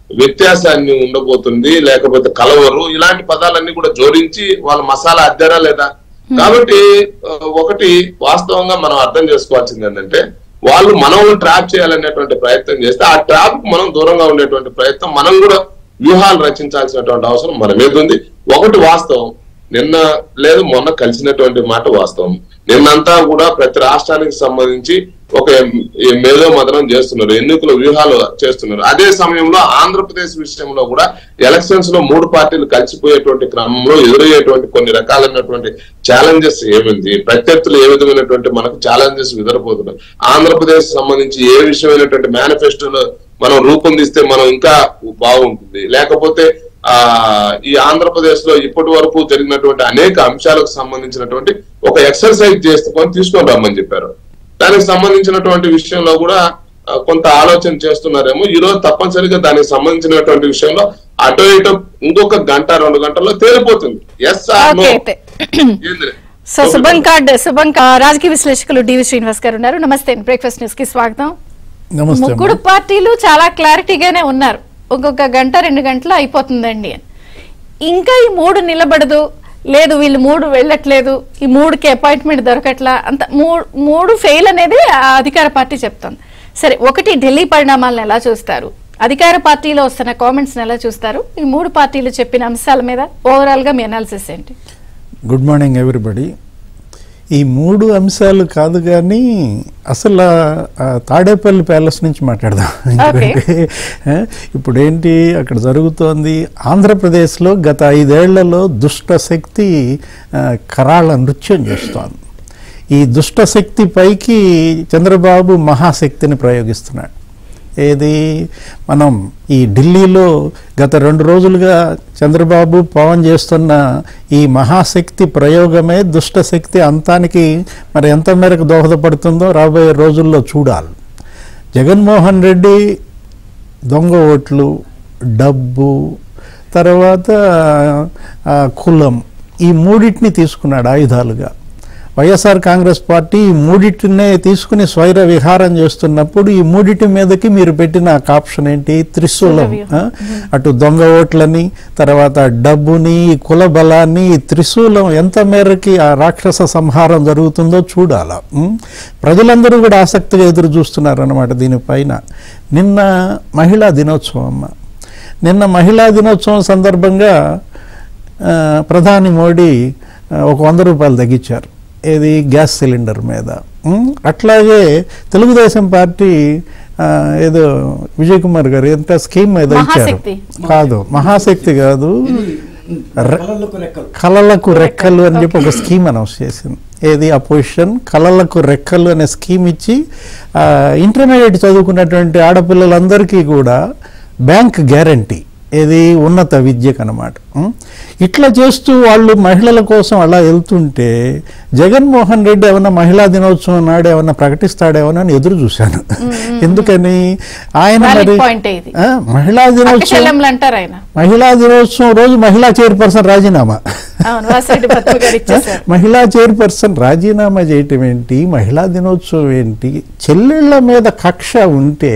వ్యత్యాసాన్ని ఉండబోతుంది, లేకపోతే కలవరు, ఇలాంటి పదాలన్నీ కూడా జోడించి వాళ్ళ మసాలా అద్దారా లేదా. కాబట్టి ఒకటి వాస్తవంగా మనం అర్థం చేసుకోవాల్సింది ఏంటంటే, వాళ్ళు మనల్ని ట్రాప్ చేయాలనేటువంటి ప్రయత్నం చేస్తే ఆ ట్రాప్ కు మనం దూరంగా ఉండేటువంటి ప్రయత్నం, మనం కూడా వ్యూహాలు రచించాల్సినటువంటి అవసరం మన మీద ఉంది. ఒకటి వాస్తవం, నిన్న లేదు మొన్న కలిసినటువంటి మాట వాస్తవం. నిన్నంతా కూడా ప్రతి రాష్ట్రానికి సంబంధించి ఒక మేధో మదనం చేస్తున్నారు, ఎన్నికల వ్యూహాలు చేస్తున్నారు. అదే సమయంలో ఆంధ్రప్రదేశ్ విషయంలో కూడా ఎలక్షన్స్ లో 3 పార్టీలు కలిసిపోయేటువంటి క్రమంలో ఎదురయ్యేటువంటి కొన్ని రకాలైనటువంటి ఛాలెంజెస్ ఏమింది, ప్రత్యర్థులు ఏ విధమైనటువంటి మనకు ఛాలెంజెస్ ఎదురపోతున్నారు. ఆంధ్రప్రదేశ్ సంబంధించి ఏ విషయమైనటువంటి మేనిఫెస్టోలో మనం రూపొందిస్తే మనం ఇంకా బాగుంటుంది, లేకపోతే ఈ ఆంధ్రప్రదేశ్ లో ఇప్పటి వరకు జరిగినటువంటి అనేక అంశాలకు సంబంధించినటువంటి ఒక ఎక్సర్సైజ్ తీసుకొని రమ్మని చెప్పారు. దానికి సంబంధించినటువంటి విషయంలో కూడా కొంత ఆలోచన చేస్తున్నారేమో. ఈ రోజు తప్పనిసరిగా దానికి సంబంధించినటువంటి విషయంలో అటో ఇటో ఇంకొక గంట 2 గంటల్లో తేలిపోతుంది. సో రాజకీయ విశ్లేషకులు డివి శ్రీనివాస్ గారు ఉన్నారు. నమస్తే, బ్రేక్ఫాస్ట్ న్యూస్ కి స్వాగతం. ముగ్గురు పార్టీలు చాలా క్లారిటీగానే ఉన్నారు, ఒక్కొక్క గంట 2 గంటలు అయిపోతుందండి అని. ఇంకా ఈ 3 నిలబడదు, లేదు వీళ్ళు 3 వెళ్ళట్లేదు, ఈ 3కి అపాయింట్మెంట్ దొరకట్లా, అంత 3 ఫెయిల్ అనేది అధికార పార్టీ చెప్తుంది. సరే, ఒకటి ఢిల్లీ పరిణామాలను ఎలా చూస్తారు, అధికార పార్టీలో వస్తున్న కామెంట్స్ ఎలా చూస్తారు, ఈ 3 పార్టీలు చెప్పిన అంశాల మీద ఓవరాల్ గా మీ అనాలిసిస్ ఏంటి? Good morning everybody. ఈ 3 అంశాలు కాదు కానీ అసలు తాడేపల్లి ప్యాలెస్ నుంచి మాట్లాడదాం. ఎందుకంటే ఇప్పుడు ఏంటి అక్కడ జరుగుతోంది, ఆంధ్రప్రదేశ్లో గత 5 ఏళ్లలో దుష్ట శక్తి కరాళ నృత్యం చేస్తోంది. ఈ దుష్ట శక్తి పైకి చంద్రబాబు మహాశక్తిని ప్రయోగిస్తున్నాడు. ఏది, మనం ఈ ఢిల్లీలో గత 2 రోజులుగా చంద్రబాబు పవన్ చేస్తున్న ఈ మహాశక్తి ప్రయోగమే దుష్టశక్తి అంతానికి మరి ఎంత మేరకు దోహదపడుతుందో రాబోయే రోజుల్లో చూడాలి. జగన్మోహన్ రెడ్డి దొంగ ఓట్లు, డబ్బు, తర్వాత కులం, ఈ 3టిని తీసుకున్నాడు ఆయుధాలుగా. వైఎస్ఆర్ కాంగ్రెస్ పార్టీ ఈ 3టినే తీసుకుని స్వైర విహారం చేస్తున్నప్పుడు ఈ 3టి మీదకి మీరు పెట్టిన ఆప్షన్ ఏంటి? త్రిశూలం. అటు దొంగ ఓట్లని, తర్వాత డబ్బుని, కుల బలాన్ని, త్రిశూలం ఎంత మేరకి ఆ రాక్షస సంహారం జరుగుతుందో చూడాల. ప్రజలందరూ కూడా ఆసక్తిగా ఎదురు చూస్తున్నారు అన్నమాట దీనిపైన. నిన్న మహిళా దినోత్సవం అమ్మ, నిన్న మహిళా దినోత్సవం సందర్భంగా ప్రధాని మోడీ ఒక 100 రూపాయలు తగ్గించారు, ఏది, గ్యాస్ సిలిండర్ మీద. అట్లాగే తెలుగుదేశం పార్టీ ఏదో విజయ్ కుమార్ గారు ఎంత స్కీమ్ ఏదో ఇచ్చారు, కాదు మహాశక్తి కాదు, కళలకు రెక్కలు అని చెప్పి ఒక స్కీమ్ అనౌన్స్ చేసింది. ఏది, అపోజిషన్ కళలకు రెక్కలు అనే స్కీమ్ ఇచ్చి ఇంటర్మీడియట్ చదువుకున్నటువంటి ఆడపిల్లలందరికీ కూడా బ్యాంక్ గ్యారంటీ, ఏది, ఉన్నత విద్యకు అన్నమాట. ఇట్లా చేస్తూ వాళ్ళు మహిళల కోసం అలా వెళ్తుంటే జగన్మోహన్ రెడ్డి ఏమన్నా మహిళా దినోత్సవం నాడు ఏమన్నా ప్రకటిస్తాడేమో అని ఎదురు చూశాను. ఎందుకని ఆయన మరి మహిళా దినోత్సవం రోజు మహిళా చైర్పర్సన్ రాజీనామా, మహిళా చైర్పర్సన్ రాజీనామా చేయటం ఏంటి, మహిళా దినోత్సవం ఏంటి? చెల్లెళ్ల మీద కక్ష ఉంటే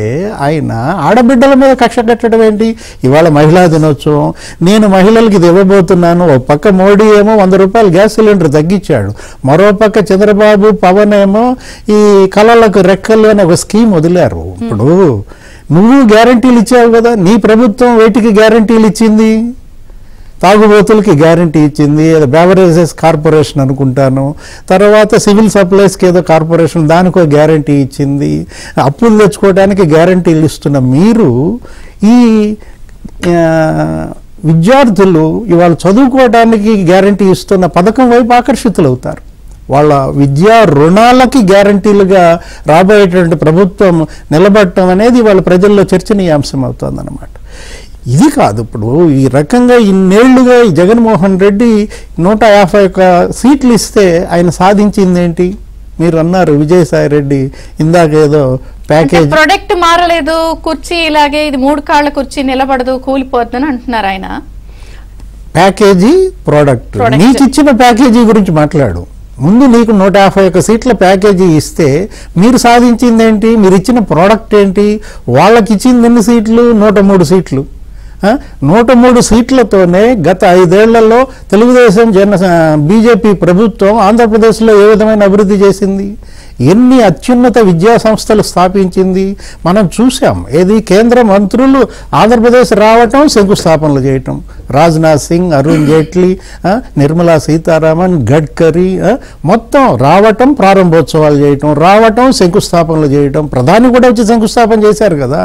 ఆయన ఆడబిడ్డల మీద కక్ష కట్టడం ఏంటి? ఇవాళ మహిళా దినోత్సవం, నేను మహిళలకి ఇది ఇవ్వబోతున్నాను. ఒక పక్క మోడీ ఏమో 100 రూపాయలు గ్యాస్ సిలిండర్ తగ్గించాడు, మరో పక్క చంద్రబాబు పవన్ ఏమో ఈ కళలకు రెక్కలు అని ఒక స్కీమ్ వదిలారు. ఇప్పుడు నువ్వు గ్యారంటీలు ఇచ్చావు కదా, నీ ప్రభుత్వం వేటికి గ్యారంటీలు ఇచ్చింది? తాగుబోతులకి గ్యారంటీ ఇచ్చింది, బెవరేజెస్ కార్పొరేషన్ అనుకుంటాను, తర్వాత సివిల్ సప్లైస్కి ఏదో కార్పొరేషన్ దానికో గ్యారంటీ ఇచ్చింది, అప్పులు తెచ్చుకోవడానికి గ్యారంటీలు ఇస్తున్న మీరు ఈ విద్యార్థులు ఇవాళ చదువుకోవడానికి గ్యారంటీ ఇస్తున్న పథకం వైపు ఆకర్షితులవుతారు. వాళ్ళ విద్యా రుణాలకి గ్యారంటీలుగా రాబోయేటువంటి ప్రభుత్వం నిలబడటం అనేది వాళ్ళ ప్రజల్లో చర్చనీయాంశం అవుతుందన్నమాట. ఇది కాదు, ఇప్పుడు ఈ రకంగా ఇన్నేళ్లుగా ఈ జగన్మోహన్ రెడ్డి 151 సీట్లు ఇస్తే ఆయన సాధించింది ఏంటి? మీరు అన్నారు విజయసాయి రెడ్డి ఇందాక ఏదో ప్యాకేజ్, ప్రొడక్ట్ మారలేదు, కుర్చీ ఇలాగే, ఇది 3 కాళ్ళ కుర్చీ నిలబడదు, కూలిపోతుందని అంటున్నారు ఆయన. ప్యాకేజీ, ప్రోడక్ట్, నీకు ఇచ్చిన ప్యాకేజీ గురించి మాట్లాడు. ముందు నీకు 151 సీట్ల ప్యాకేజీ ఇస్తే మీరు సాధించింది ఏంటి? మీరు ఇచ్చిన ప్రోడక్ట్ ఏంటి? వాళ్ళకి ఇచ్చింది ఎన్ని సీట్లు? 103 సీట్లు. 103 సీట్లతోనే గత 5 ఏళ్లలో తెలుగుదేశం బీజేపీ ప్రభుత్వం ఆంధ్రప్రదేశ్లో ఏ విధమైన అభివృద్ధి చేసింది, ఎన్ని అత్యున్నత విద్యా సంస్థలు స్థాపించింది మనం చూసాం. ఏది కేంద్ర మంత్రులు ఆంధ్రప్రదేశ్ రావటం, శంకుస్థాపనలు చేయటం, రాజ్నాథ్ సింగ్, అరుణ్ జైట్లీ, నిర్మలా సీతారామన్, గడ్కరీ మొత్తం రావటం, ప్రారంభోత్సవాలు చేయటం, రావటం, శంకుస్థాపనలు చేయటం, ప్రధాని కూడా వచ్చి శంకుస్థాపన చేశారు కదా.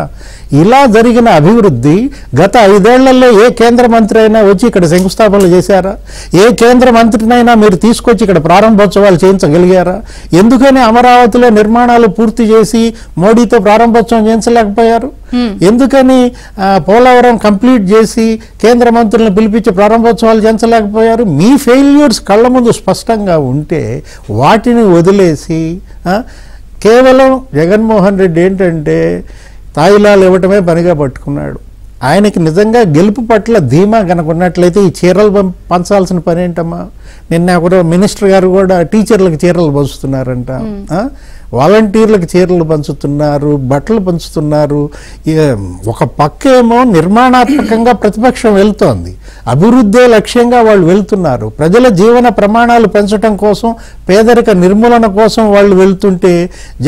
ఇలా జరిగిన అభివృద్ధి గత 5 ఏళ్లలో ఏ కేంద్ర మంత్రి అయినా వచ్చి ఇక్కడ శంకుస్థాపనలు చేశారా? ఏ కేంద్ర మంత్రినైనా మీరు తీసుకొచ్చి ఇక్కడ ప్రారంభోత్సవాలు చేయించగలిగారా? ఎందుకని అమరావతిలో నిర్మాణాలు పూర్తి చేసి మోడీతో ప్రారంభోత్సవం చేయించలేకపోయారు? ఎందుకని పోలవరం కంప్లీట్ చేసి కేంద్ర మంత్రులను పిలిపించి ప్రారంభోత్సవాలు చేయించలేకపోయారు? మీ ఫెయిల్యూర్స్ కళ్ళ ముందు స్పష్టంగా ఉంటే వాటిని వదిలేసి కేవలం జగన్మోహన్ రెడ్డి ఏంటంటే తాయిలాలు ఇవ్వటమే పనిగా పట్టుకున్నాడు. ఆయనకి నిజంగా గెలుపు పట్ల ధీమా కనుక ఉన్నట్లయితే ఈ చీరలు పంచాల్సిన పని ఏంటమ్మా? నిన్న కూడా మినిస్టర్ గారు కూడా టీచర్లకు చీరలు పంచుతున్నారంట, వాలంటీర్లకు చీరలు పంచుతున్నారు, బట్టలు పంచుతున్నారు. ఒక పక్కేమో నిర్మాణాత్మకంగా ప్రతిపక్షం వెళ్తోంది, అభివృద్ధే లక్ష్యంగా వాళ్ళు వెళ్తున్నారు, ప్రజల జీవన ప్రమాణాలు పెంచడం కోసం, పేదరిక నిర్మూలన కోసం వాళ్ళు వెళ్తుంటే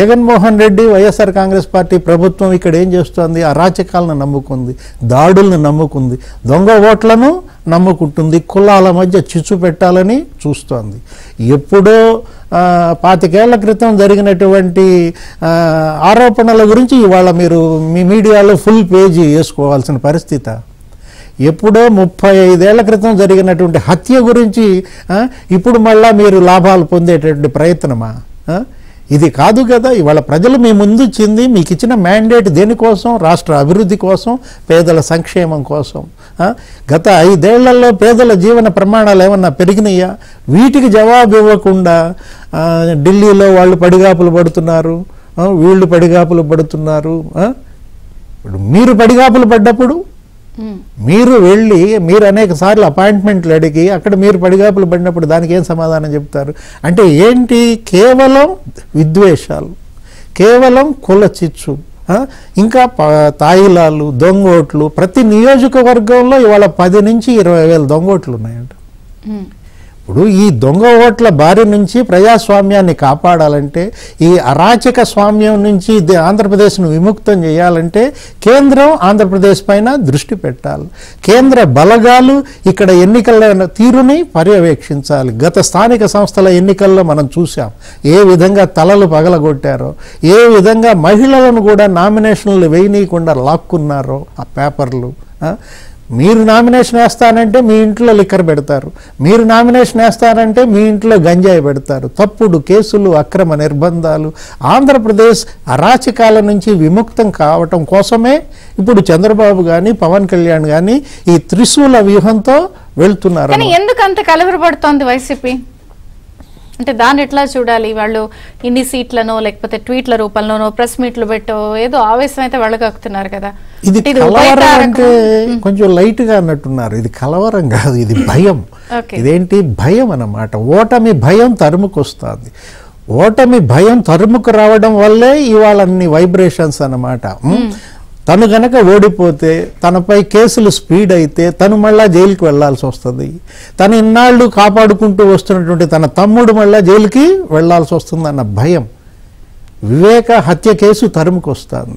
జగన్మోహన్ రెడ్డి వైఎస్ఆర్ కాంగ్రెస్ పార్టీ ప్రభుత్వం ఇక్కడ ఏం చేస్తోంది? అరాచకాలను నమ్ముకుంది, దాడులను నమ్ముకుంది, దొంగ ఓట్లను నమ్ముకుంటుంది, కులాల మధ్య చిచ్చు పెట్టాలని చూస్తోంది. ఎప్పుడో 25 ఏళ్ల క్రితం జరిగినటువంటి ఆరోపణల గురించి ఇవాళ మీరు మీ మీడియాలో ఫుల్ పేజీ వేసుకోవాల్సిన పరిస్థితి. ఎప్పుడో 35 ఏళ్ల క్రితం జరిగినటువంటి హత్య గురించి ఇప్పుడు మళ్ళా మీరు లాభాలు పొందేటటువంటి ప్రయత్నమా? ఇది కాదు కదా. ఇవాళ ప్రజలు మీ ముందు ఇచ్చింది, మీకు ఇచ్చిన మ్యాండేట్ దేనికోసం? రాష్ట్ర అభివృద్ధి కోసం, పేదల సంక్షేమం కోసం. గత 5 ఏళ్లలో పేదల జీవన ప్రమాణాలు ఏమన్నా పెరిగినాయా? వీటికి జవాబు ఇవ్వకుండా ఢిల్లీలో వాళ్ళు పడిగాపులు పడుతున్నారు, వీళ్ళు పడిగాపులు పడుతున్నారు. ఇప్పుడు మీరు పడిగాపులు పడ్డప్పుడు మీరు వెళ్ళి మీరు అనేక సార్లు అపాయింట్మెంట్లు అడిగి అక్కడ మీరు పడిగాపులు పడినప్పుడు దానికి ఏం సమాధానం చెప్తారు? అంటే ఏంటి? కేవలం విద్వేషాలు, కేవలం కుల చిచ్చు, ఇంకా తాయిలాలు, దొంగోట్లు. ప్రతి నియోజకవర్గంలో ఇవాళ 10 నుంచి 20,000 దొంగోట్లు ఉన్నాయంట. ఇప్పుడు ఈ దొంగ ఓట్ల బారి నుంచి ప్రజాస్వామ్యాన్ని కాపాడాలంటే, ఈ అరాచక స్వామ్యం నుంచి ఆంధ్రప్రదేశ్ను విముక్తం చేయాలంటే కేంద్రం ఆంధ్రప్రదేశ్ పైన దృష్టి పెట్టాలి. కేంద్ర బలగాలు ఇక్కడ ఎన్నికల తీరుని పర్యవేక్షించాలి. గత స్థానిక సంస్థల ఎన్నికల్లో మనం చూసాం ఏ విధంగా తలలు పగలగొట్టారో, ఏ విధంగా మహిళలను కూడా నామినేషన్లు వేయనీయకుండా లాక్కున్నారో ఆ పేపర్లు. మీరు నామినేషన్ వేస్తానంటే మీ ఇంట్లో లిక్కర్ పెడతారు, మీరు నామినేషన్ వేస్తారంటే మీ ఇంట్లో గంజాయి పెడతారు. తప్పుడు కేసులు, అక్రమ నిర్బంధాలు. ఆంధ్రప్రదేశ్ అరాచకాల నుంచి విముక్తం కావటం కోసమే ఇప్పుడు చంద్రబాబు కానీ పవన్ కళ్యాణ్ కానీ ఈ త్రిశూల వ్యూహంతో వెళ్తున్నారు. కానీ ఎందుకు అంత కలవరపడుతోంది వైసీపీ? అంటే దాన్ని ఎట్లా చూడాలి? వాళ్ళు ఇన్ని సీట్లనో లేకపోతే ట్వీట్ల రూపంలోనో ప్రెస్ మీట్లు పెట్టో ఏదో ఆవేశం అయితే వెళ్ళగక్కుతున్నారు కదా. ఇది కలవరం అంటే కొంచెం లైట్ గా అన్నట్టున్నారు. ఇది కలవరం కాదు, ఇది భయం. ఇదేంటి? భయం అన్నమాట. ఓటమి భయం తరుముకొస్తుంది. ఓటమి భయం తరుముకు రావడం వల్లే ఇవాళ అన్ని వైబ్రేషన్స్ అన్నమాట. తను గనక ఓడిపోతే, తనపై కేసులు స్పీడ్ అయితే తను మళ్ళా జైలుకి వెళ్లాల్సి వస్తుంది. తను ఇన్నాళ్ళు కాపాడుకుంటూ వస్తున్నటువంటి తన తమ్ముడు మళ్ళా జైలుకి వెళ్లాల్సి వస్తుందన్న భయం. వివేక హత్య కేసు తరుముకు వస్తుంది,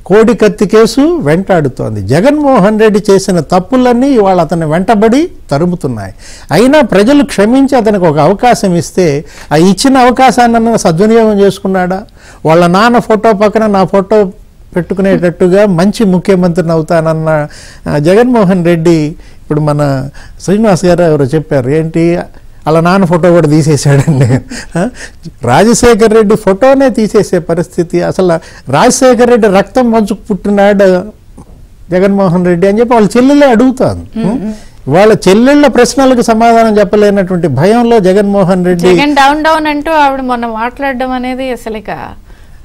కోడి కత్తి కేసు వెంటాడుతోంది. జగన్మోహన్ రెడ్డి చేసిన తప్పులన్నీ ఇవాళ అతన్ని వెంటబడి తరుముతున్నాయి. అయినా ప్రజలు క్షమించి అతనికి ఒక అవకాశం ఇస్తే ఆ ఇచ్చిన అవకాశాన్ని సద్వినియోగం చేసుకున్నాడా? వాళ్ళ నాన్న ఫోటో పక్కన నా ఫోటో పెట్టుకునేటట్టుగా మంచి ముఖ్యమంత్రిని అవుతానన్న జగన్మోహన్ రెడ్డి ఇప్పుడు మన శ్రీనివాస్ గారు ఎవరో చెప్పారు, ఏంటి అలా నాన్న ఫోటో కూడా తీసేశాడండి. రాజశేఖర్ రెడ్డి ఫోటోనే తీసేసే పరిస్థితి. అసలు రాజశేఖర్ రెడ్డి రక్తం పంచుకు పుట్టినాడు జగన్మోహన్ రెడ్డి అని చెప్పి వాళ్ళ చెల్లెలే అడుగుతాను. వాళ్ళ చెల్లెళ్ళ ప్రశ్నలకు సమాధానం చెప్పలేనటువంటి భయంలో జగన్మోహన్ రెడ్డి డౌన్ డౌన్ అంటూ ఆవిడ మొన్న మాట్లాడడం అనేది అసలు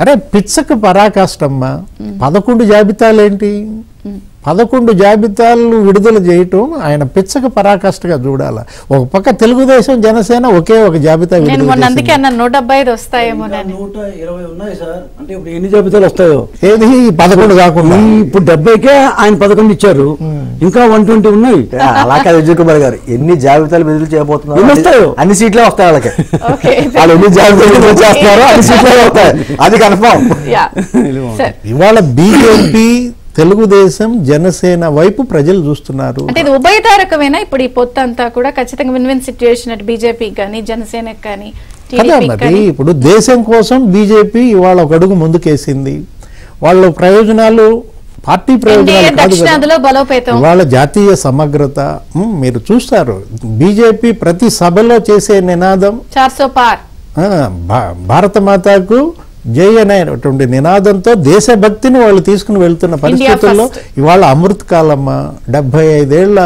అరే పిచ్చకు పరాకాష్టమ్మా. 11 జాబితాలేంటి? 11 జాబితాలు విడుదల చేయటం ఆయన పిచ్చక పరాకాష్ఠగా చూడాల. ఒక పక్క తెలుగుదేశం జనసేన ఒకే ఒక జాబితా నేను మొన్న అందుకే అన్న 175 వస్తాయేమో 120 ఉన్నాయి సార్. అంటే ఇప్పుడు ఎన్ని జాబితాలు వస్తాయో? ఏది 11 కాకుండా ఇప్పుడు 70కే ఆయన 11 ఇచ్చారు, ఇంకా 120 ఉన్నాయి. అలా కాదు విజయ్ కుమార్ గారు, ఎన్ని జాబితాలు విడుదల చేయబోతున్నారు, ఎన్ని వస్తాయో అన్ని సీట్లే వస్తాయి వాళ్ళకి. ఓకే వాళ్ళు ఎన్ని జాబితాలు విడుదల చేస్తున్నారో అన్ని సీట్లే వస్తాయి, అది కన్ఫర్మ్. యా సరే ఇవాళ బీజేపీ తెలుగుదేశం జనసేన వైపు ప్రజలు చూస్తున్నారు. అంటే ఇది ఉభయతారకమేనా ఇప్పుడు ఈ పొత్తు అంతా కూడా? ఖచ్చితంగా విన్ విన్ సిచ్యుయేషన్ అటు బీజేపీకి కానీ జనసేనకి కానీ కదా మరి. ఇప్పుడు దేశం కోసం బీజేపీ ఇవాళ ఒక అడుగు ముందుకేసింది. వాళ్ళ ప్రయోజనాలు పార్టీ ప్రయోజనాలు దక్షిణాదిలో బలోపేతం, వాళ్ళ జాతీయ సమగ్రత. మీరు చూస్తారు బీజేపీ ప్రతి సభలో చేసే నినాదం 400 పార్, భారత మాతాకు జై అనేటువంటి నినాదంతో దేశభక్తిని వాళ్ళు తీసుకుని వెళ్తున్న పరిస్థితుల్లో ఇవాళ అమృత్ కాలమ్మ 75 ఏళ్ల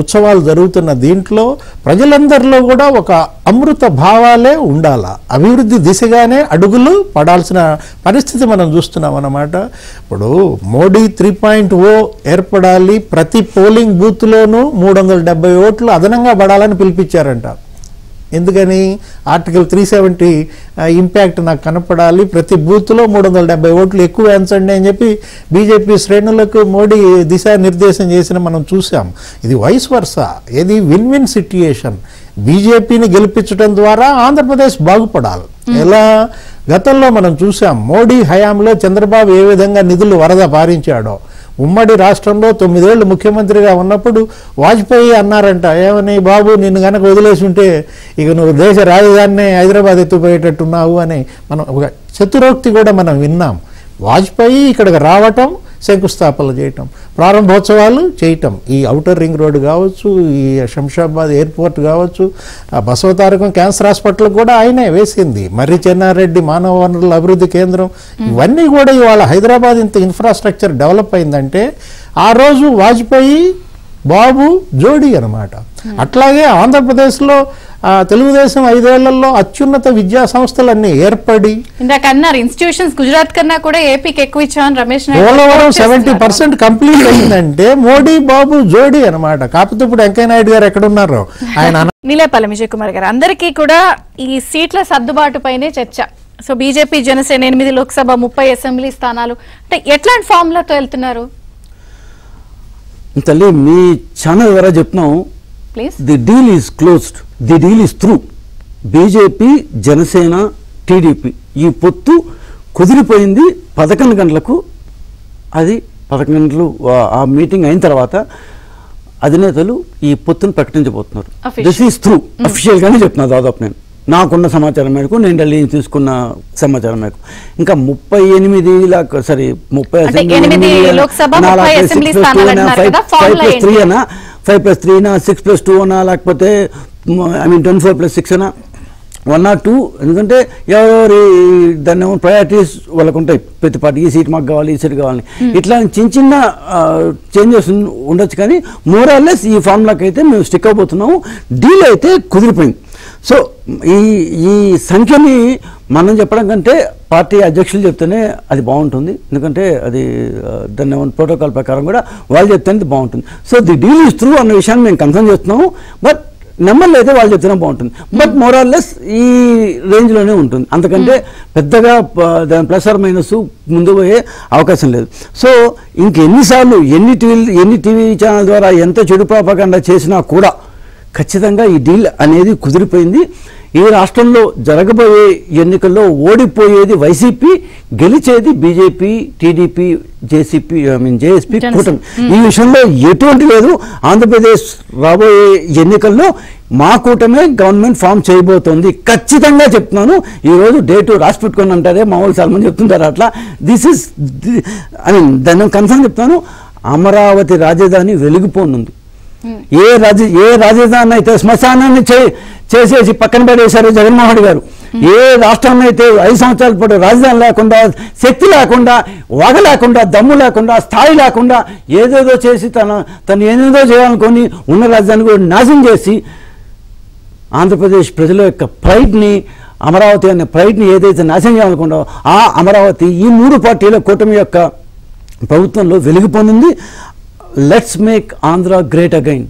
ఉత్సవాలు జరుగుతున్న దీంట్లో ప్రజలందరిలో కూడా ఒక అమృత భావాలే ఉండాల, అభివృద్ధి దిశగానే అడుగులు పడాల్సిన పరిస్థితి మనం చూస్తున్నాం అన్నమాట. ఇప్పుడు మోడీ 3.0 ఏర్పడాలి, ప్రతి పోలింగ్ బూత్లోనూ 370 ఓట్లు అదనంగా పడాలని పిలిపించారంట. ఎందుకని? ఆర్టికల్ 370 ఇంపాక్ట్ నాకు కనపడాలి, ప్రతి బూత్లో 370 ఓట్లు ఎక్కువ వేయించండి అని చెప్పి బీజేపీ శ్రేణులకు మోడీ దిశానిర్దేశం చేసిన మనం చూసాం. ఇది వైస్ వర్సా, ఇది విన్ విన్ సిట్యుయేషన్. బీజేపీని గెలిపించడం ద్వారా ఆంధ్రప్రదేశ్ బాగుపడాలి. ఎలా? గతంలో మనం చూసాం మోడీ హయాంలో చంద్రబాబు ఏ విధంగా నిధులు వరద పారించాడో. ఉమ్మడి రాష్ట్రంలో 9 ఏళ్లు ముఖ్యమంత్రిగా ఉన్నప్పుడు వాజ్పేయి అన్నారంట, ఏమని, బాబు నిన్ను కనుక వదిలేసి ఉంటే ఇక నువ్వు దేశ రాజధానిని హైదరాబాద్ ఎత్తుపోయేటట్టున్నావు అని మనం ఒక చతురోక్తి కూడా మనం విన్నాం. వాజ్పేయి ఇక్కడికి రావటం, శంకుస్థాపనలు చేయటం, ప్రారంభోత్సవాలు చేయటం, ఈ ఔటర్ రింగ్ రోడ్డు కావచ్చు, ఈ శంషాబాద్ ఎయిర్పోర్ట్ కావచ్చు, బసవతారకం క్యాన్సర్ హాస్పిటల్ కూడా ఆయనే వేసింది, మర్రి చెన్నారెడ్డి మానవ వనరుల అభివృద్ధి కేంద్రం, ఇవన్నీ కూడా ఇవాళ హైదరాబాద్ ఇంత ఇన్ఫ్రాస్ట్రక్చర్ డెవలప్ అయిందంటే ఆ రోజు వాజ్పేయి బాబు జోడీ అనమాట. అట్లాగే ఆంధ్రప్రదేశ్లో తెలుగుదేశం 5 ఏళ్లలో అత్యున్నత విద్యా సంస్థలన్నీ ఏర్పడి ఇందాక అన్నారు ఇన్స్టిట్యూషన్స్ గుజరాత్ కన్నా కూడా ఏపీకి ఎక్కువ ఇచ్చామని రమేష్ పోలవరం 70% కంప్లీట్ అయిందంటే మోడీ బాబు జోడీ అనమాట. కాకపోతే ఇప్పుడు వెంకయ్య నాయుడు గారు ఎక్కడున్నారో ఆయన. నీలేపల్లి విజయ్ కుమార్ గారు, అందరికీ కూడా ఈ సీట్ల సర్దుబాటు పైనే చర్చ. So BJP Janasena 8 Lok Sabha 30 assembly స్థానాలు, అంటే ఎట్లాంటి ఫార్ములాతో వెళ్తున్నారు? తల్లి మీ ఛానల్ ద్వారా చెప్తున్నాం, the deal is closed, the deal is through. BJP Janasena TDP ఈ పొత్తు కుదిరిపోయింది. 11 గంటలకు అది 11 గంటలు ఆ మీటింగ్ అయిన తర్వాత అధినేతలు ఈ పొత్తును ప్రకటించబోతున్నారు. దిస్ ఈజ్ త్రూ, అఫీషియల్ గానే చెప్తున్నా. దాదాపు నేను నాకున్న సమాచారం మేరకు, నేను ఢిల్లీ తీసుకున్న సమాచారం మేరకు ఇంకా 38 సారీ 5+3 6+2 అనా, లేకపోతే 24+6 అనా, 1 or 2. ఎందుకంటే ఎవరెవరి దాన్ని ప్రయారిటీస్ వాళ్ళకు ఉంటాయి. ప్రతి పార్టీ ఈ సీట్ మాకు కావాలి, ఈ సీట్ కావాలి, ఇట్లా చిన్న చిన్న చేంజెస్ ఉండొచ్చు. కానీ మోరాల్లెస్ ఈ ఫార్ములాకి అయితే మేము స్టిక్ అవబోతున్నాము. డీల్ అయితే కుదిరిపోయింది. సో ఈ సంఖ్యని మనం చెప్పడం కంటే పార్టీ అధ్యక్షులు చెప్తేనే అది బాగుంటుంది. ఎందుకంటే అది దాన్ని ప్రోటోకాల్ ప్రకారం కూడా వాళ్ళు చెప్తేనే బాగుంటుంది. So the deal is through అన్న విషయాన్ని మేము కన్ఫర్మ్ చేస్తున్నాము. బట్ నెంబర్లు అయితే వాళ్ళు చెప్తేనే బాగుంటుంది. బట్ మోరాల్లెస్ ఈ రేంజ్లోనే ఉంటుంది. అంతకంటే పెద్దగా దాని ప్లస్ ఆర్ మైనస్ ముందు పోయే అవకాశం లేదు. సో ఇంకెన్నిసార్లు ఎన్ని టీవీ ఛానల్ ద్వారా ఎంత చెడు ప్రాపగండా చేసినా కూడా ఖచ్చితంగా ఈ డీల్ అనేది కుదిరిపోయింది. ఈ రాష్ట్రంలో జరగబోయే ఎన్నికల్లో ఓడిపోయేది వైసీపీ, గెలిచేది బీజేపీ, టీడీపీ, జేఎస్పీ కూటమి. ఈ విషయంలో ఎటువంటి లేదు. ఆంధ్రప్రదేశ్ రాబోయే ఎన్నికల్లో మా కూటమే గవర్నమెంట్ ఫామ్ చేయబోతోంది. ఖచ్చితంగా చెప్తున్నాను. ఈరోజు డేటు రాసి పెట్టుకొని అంటారే మామూలు చాలా మంది చెప్తుంటారు. అట్లా దిస్ ఇస్ దాన్ని కన్ఫర్మ్ చెప్తాను. అమరావతి రాజధాని వెలిగిపోనుంది. ఏ రాజధాని అయితే శ్మశానాన్ని చేసేసి పక్కన పడేశారు జగన్మోహన్ గారు, ఏ రాష్ట్రాన్ని అయితే 5 సంవత్సరాల పాటు రాజధాని లేకుండా, శక్తి లేకుండా, వగ లేకుండా, దమ్ము లేకుండా, స్థాయి లేకుండా ఏదేదో చేసి తను ఏదేదో చేయాలనుకొని ఉన్న రాజధాని కూడా నాశనం చేసి ఆంధ్రప్రదేశ్ ప్రజల యొక్క ప్రైడ్ని, అమరావతి అనే ప్రైడ్ని ఏదైతే నాశనం చేయాలనుకుంటారో ఆ అమరావతి ఈ 3 పార్టీల కూటమి యొక్క ప్రభుత్వంలో వెలుగు పొందింది. Let's make Andhra great again,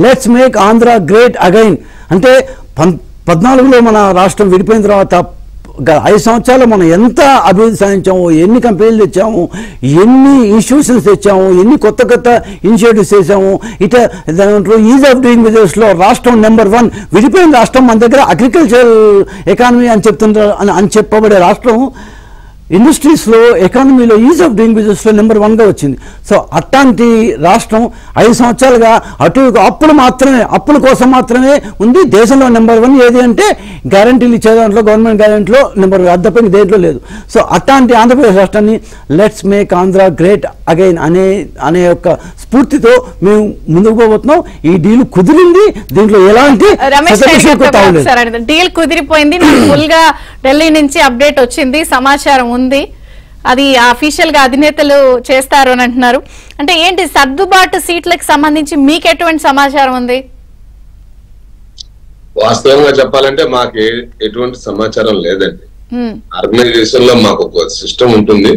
let's make Andhra great again అంటే 14లో మన రాష్ట్రం విడిపోయిన తర్వాత 5 సంవత్సరాలు మనం ఎంత అభివృద్ధి సాధించాము, ఎన్ని కంపెనీలు తెచ్చాము, ఎన్ని ఇన్స్టిట్యూషన్స్ తెచ్చాము, ఎన్ని కొత్త కొత్త ఇనిషియేటివ్స్ చేసాము. దాంట్లో ఈజ్ ఆఫ్ డూయింగ్ బిజినెస్లో రాష్ట్రం నెంబర్ 1. విడిపోయిన రాష్ట్రం మన దగ్గర అగ్రికల్చర్ ఎకానమీ అని చెప్తుంటారు అని చెప్పబడే రాష్ట్రం ఇండస్ట్రీస్లో ఎకానమీలో ఈజ్ ఆఫ్ డూయింగ్ బిజినెస్లో నెంబర్ 1గా వచ్చింది. సో అట్లాంటి రాష్ట్రం 5 సంవత్సరాలుగా అప్పుల కోసం మాత్రమే ఉంది. దేశంలో నెంబర్ 1 ఏది అంటే గ్యారంటీలు ఇచ్చే దాంట్లో, గవర్నమెంట్ గ్యారంటీలో నెంబర్ 1 అద్దపైన దేంట్లో లేదు. సో అట్లాంటి ఆంధ్రప్రదేశ్ రాష్ట్రాన్ని let's make Andhra great again అనే యొక్క స్ఫూర్తితో మేము ముందుకు పోబోతున్నాం. ఈ డీల్ కుదిరింది, దీంట్లో ఎలాంటి డీల్ కుదిరిపోయింది. ఫుల్ గా ఢిల్లీ నుంచి అప్డేట్ వచ్చింది, సమాచారం ఉంది. అది అఫీషియల్ గా అధినేతలు చేస్తారు అని అంటున్నారు. అంటే ఏంటి సర్దుబాటు సీట్లకు సంబంధించి మీకు ఎటువంటి సమాచారం ఉంది? వాస్తవంగా చెప్పాలంటే మాకు ఎటువంటి సమాచారం లేదండి. ఆర్గనైజేషన్ లో మాకు ఒక సిస్టమ్ ఉంటుంది,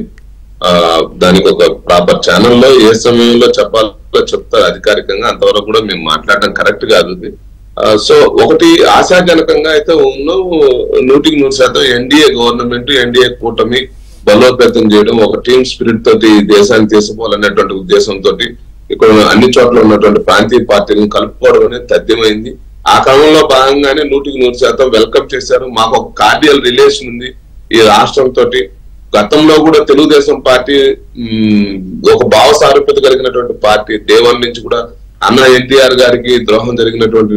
దానికి ఒక ప్రాపర్ ఛానల్లో ఏ సమయంలో చెప్పాలో చెప్తారు అధికారికంగా. అంతవరకు కూడా మేము మాట్లాడడం కరెక్ట్ కాదు. సో ఒకటి ఆశాజనకంగా అయితే ఉన్నాం, 100% ఎన్డీఏ గవర్నమెంట్, ఎన్డీఏ కూటమి బలోపేతం చేయడం, ఒక టీమ్ స్పిరిట్ తోటి దేశాన్ని తీసుకోవాలనేటువంటి ఉద్దేశంతో ఇక్కడ అన్ని చోట్ల ఉన్నటువంటి ప్రాంతీయ పార్టీలను కలుపుకోవడం అనేది తథ్యమైంది. ఆ క్రమంలో భాగంగానే 100% వెల్కమ్ చేశారు. మాకు ఒక కార్డియల్ రిలేషన్ ఉంది ఈ రాష్ట్రంతో. గతంలో కూడా తెలుగుదేశం పార్టీ ఒక భావ సారూప్యత కలిగినటువంటి పార్టీ. డే 1 నుంచి కూడా అన్న ఎన్టీఆర్ గారికి ద్రోహం జరిగినటువంటి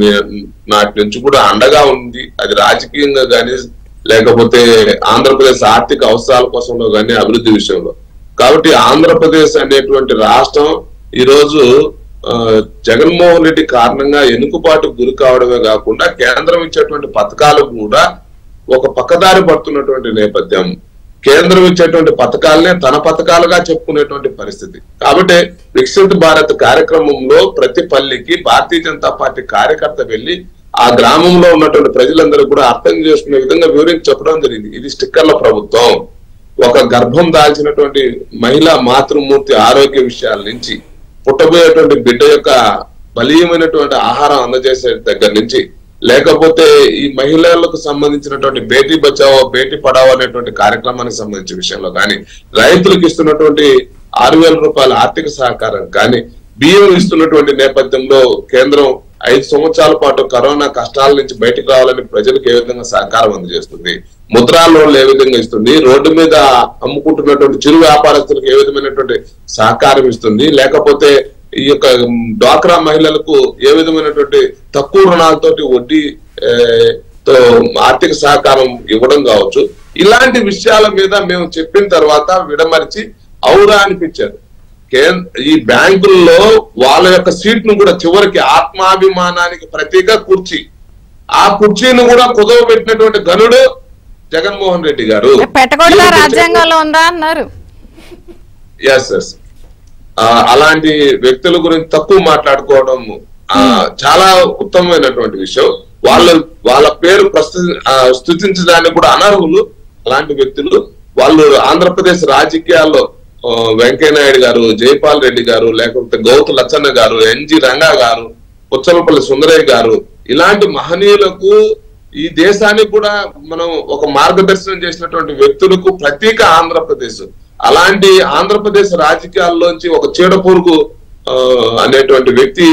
నాటి నుంచి కూడా అండగా ఉంది. అది రాజకీయంగా గానీ, లేకపోతే ఆంధ్రప్రదేశ్ ఆర్థిక అవసరాల కోసంలో గానీ, అభివృద్ధి విషయంలో. కాబట్టి ఆంధ్రప్రదేశ్ అనేటువంటి రాష్ట్రం ఈ రోజు జగన్మోహన్ రెడ్డి కారణంగా ఎన్నుకుబాటు గురి కావడమే కాకుండా కేంద్రం ఇచ్చేటువంటి పథకాలు కూడా ఒక పక్కదారి పడుతున్నటువంటి నేపథ్యం. కేంద్రం ఇచ్చేటువంటి పథకాలనే తన పథకాలుగా చెప్పుకునేటువంటి పరిస్థితి. కాబట్టి వికసిత్ భారత్ కార్యక్రమంలో ప్రతి పల్లికి భారతీయ జనతా పార్టీ కార్యకర్త వెళ్లి ఆ గ్రామంలో ఉన్నటువంటి ప్రజలందరూ కూడా అర్థం చేసుకునే విధంగా వివరించి చెప్పడం జరిగింది. ఇది స్టిక్కర్ల ప్రభుత్వం. ఒక గర్భం దాల్చినటువంటి మహిళా మాతృమూర్తి ఆరోగ్య విషయాల నుంచి, పుట్టబోయేటువంటి బిడ్డ యొక్క బలీయమైనటువంటి ఆహారం అందజేసే దగ్గర నుంచి, లేకపోతే ఈ మహిళలకు సంబంధించినటువంటి బేటీ బచావో బేటీ పడావో అనేటువంటి కార్యక్రమానికి సంబంధించిన విషయంలో కానీ, రైతులకు ఇస్తున్నటువంటి 6,000 రూపాయల ఆర్థిక సహకారం కానీ, బియ్యం ఇస్తున్నటువంటి నేపథ్యంలో కేంద్రం 5 సంవత్సరాల పాటు కరోనా కష్టాల నుంచి బయటకు రావాలని ప్రజలకు ఏ విధంగా సహకారం అందజేస్తుంది, ముద్రా లోన్లు ఏ విధంగా ఇస్తుంది, రోడ్డు మీద అమ్ముకుంటున్నటువంటి చిరు వ్యాపారస్తులకు ఏ విధమైనటువంటి సహకారం ఇస్తుంది, లేకపోతే ఈ యొక్క డ్వాక్రా మహిళలకు ఏ విధమైనటువంటి తక్కువ రుణాలతోటి వడ్డీ తో ఆర్థిక సహకారం ఇవ్వడం కావచ్చు. ఇలాంటి విషయాల మీద మేము చెప్పిన తర్వాత విడమరిచి ఔరా అనిపించారు. ఈ బ్యాంకుల్లో వాళ్ళ యొక్క సీట్ ను కూడా చివరికి ఆత్మాభిమానానికి ప్రతీక కుర్చీ, ఆ కుర్చీని కూడా కుదవ పెట్టినటువంటి గనుడు జగన్మోహన్ రెడ్డి గారు. రాజ్యాంగంలో ఉందా అన్నారు. ఎస్ అలాంటి వ్యక్తుల గురించి తక్కువ మాట్లాడుకోవడం చాలా ఉత్తమమైనటువంటి విషయం. వాళ్ళ పేరు స్తుతించడానికి కూడా అనర్హులు అలాంటి వ్యక్తులు. వాళ్ళు ఆంధ్రప్రదేశ్ రాజకీయాల్లో వెంకయ్యనాయుడు గారు, జైపాల్ రెడ్డి గారు, లేకపోతే గౌతు లచ్చన్న గారు, ఎన్జి రంగా గారు, పుచ్చలపల్లి సుందరయ్య గారు, ఇలాంటి మహనీయులకు ఈ దేశానికి కూడా మనం ఒక మార్గదర్శనం చేసినటువంటి వ్యక్తులకు ప్రతీక ఆంధ్రప్రదేశ్. అలాంటి ఆంధ్రప్రదేశ్ రాజకీయాల్లోంచి ఒక చీడపురుగు అనేటువంటి వ్యక్తి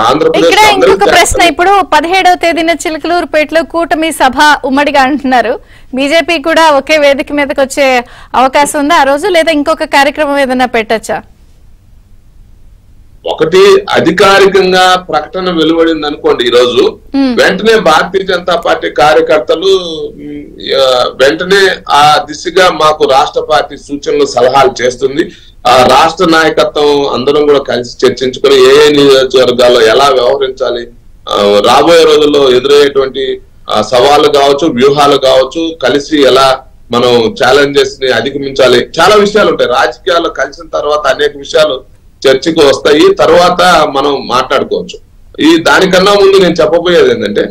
ఆంధ్రప్రదేశ్. ఇంకొక ప్రశ్న, ఇప్పుడు 17వ తేదీన చిలకలూరుపేటలో కూటమి సభ ఉమ్మడిగా అంటున్నారు. బీజేపీ కూడా ఒకే వేదిక మీదకి వచ్చే అవకాశం ఉందా ఆ రోజు, లేదా ఇంకొక కార్యక్రమం ఏదైనా పెట్టచ్చా? ఒకటి అధికారికంగా ప్రకటన వెలువడింది అనుకోండి ఈ రోజు, వెంటనే భారతీయ జనతా పార్టీ కార్యకర్తలు వెంటనే ఆ దిశగా మాకు రాష్ట్ర పార్టీ సూచనలు సలహాలు చేస్తుంది. ఆ రాష్ట్ర నాయకత్వం అందరం కూడా కలిసి చర్చించుకుని ఏ నియోజకవర్గాల్లో ఎలా వ్యవహరించాలి, రాబోయే రోజుల్లో ఎదురయ్యేటువంటి సవాళ్లు కావచ్చు, వ్యూహాలు కావచ్చు, కలిసి ఎలా మనం ఛాలెంజెస్ ని అధిగమించాలి. చాలా విషయాలు ఉంటాయి. రాజకీయాల్లో కలిసిన తర్వాత అనేక విషయాలు చర్చకు వస్తాయి, తర్వాత మనం మాట్లాడుకోవచ్చు. దానికన్నా ముందు నేను చెప్పబోయేది ఏంటంటే,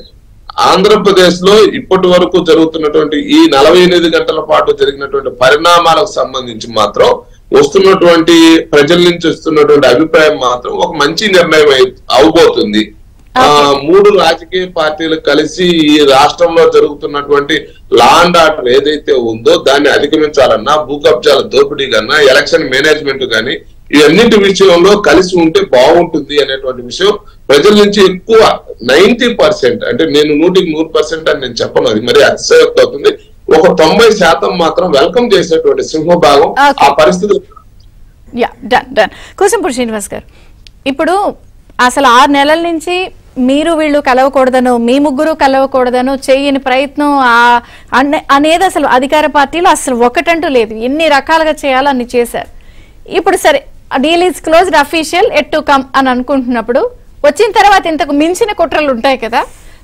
ఆంధ్రప్రదేశ్ లో ఇప్పటి వరకు జరుగుతున్నటువంటి ఈ 48 గంటల పాటు జరిగినటువంటి పరిణామాలకు సంబంధించి మాత్రం వస్తున్నటువంటి ప్రజల నుంచి వస్తున్నటువంటి అభిప్రాయం మాత్రం ఒక మంచి నిర్ణయం అవబోతుంది. 3 రాజకీయ పార్టీలు కలిసి ఈ రాష్ట్రంలో జరుగుతున్నటువంటి లా అండ్ ఆర్డర్ ఏదైతే ఉందో దాన్ని అధిగమించాలన్నా, భూ కబ్జాల దోపిడీ కన్నా, ఎలక్షన్ మేనేజ్మెంట్ కానీ ఇవన్నింటి విషయంలో కలిసి ఉంటే బాగుంటుంది అనేటువంటి విషయం ప్రజల నుంచి ఎక్కువ 90%, అంటే నేను 100% అని నేను చెప్పను, అది మరి అతిశయోక్తి అవుతుంది, ఒక 90% మాత్రం వెల్కమ్ చేసేటువంటి సింహభాగం ఆ పరిస్థితి. కూసంపూడి శ్రీనివాస్ గారు, ఇప్పుడు అసలు 6 నెలల నుంచి మీరు వీళ్ళు కలవకూడదను, మీ ముగ్గురు కలవకూడదను చేయని ప్రయత్నం అనేది అసలు అధికార పార్టీలో అసలు ఒకటంటూ లేదు. ఎన్ని రకాలుగా చేయాలో అన్ని చేశారు. ఇప్పుడు సరే deal is closed, official, at to come అని అనుకుంటున్నప్పుడు వచ్చిన తర్వాత ఇంతకు మించిన కుట్రలు ఉంటాయి కదా.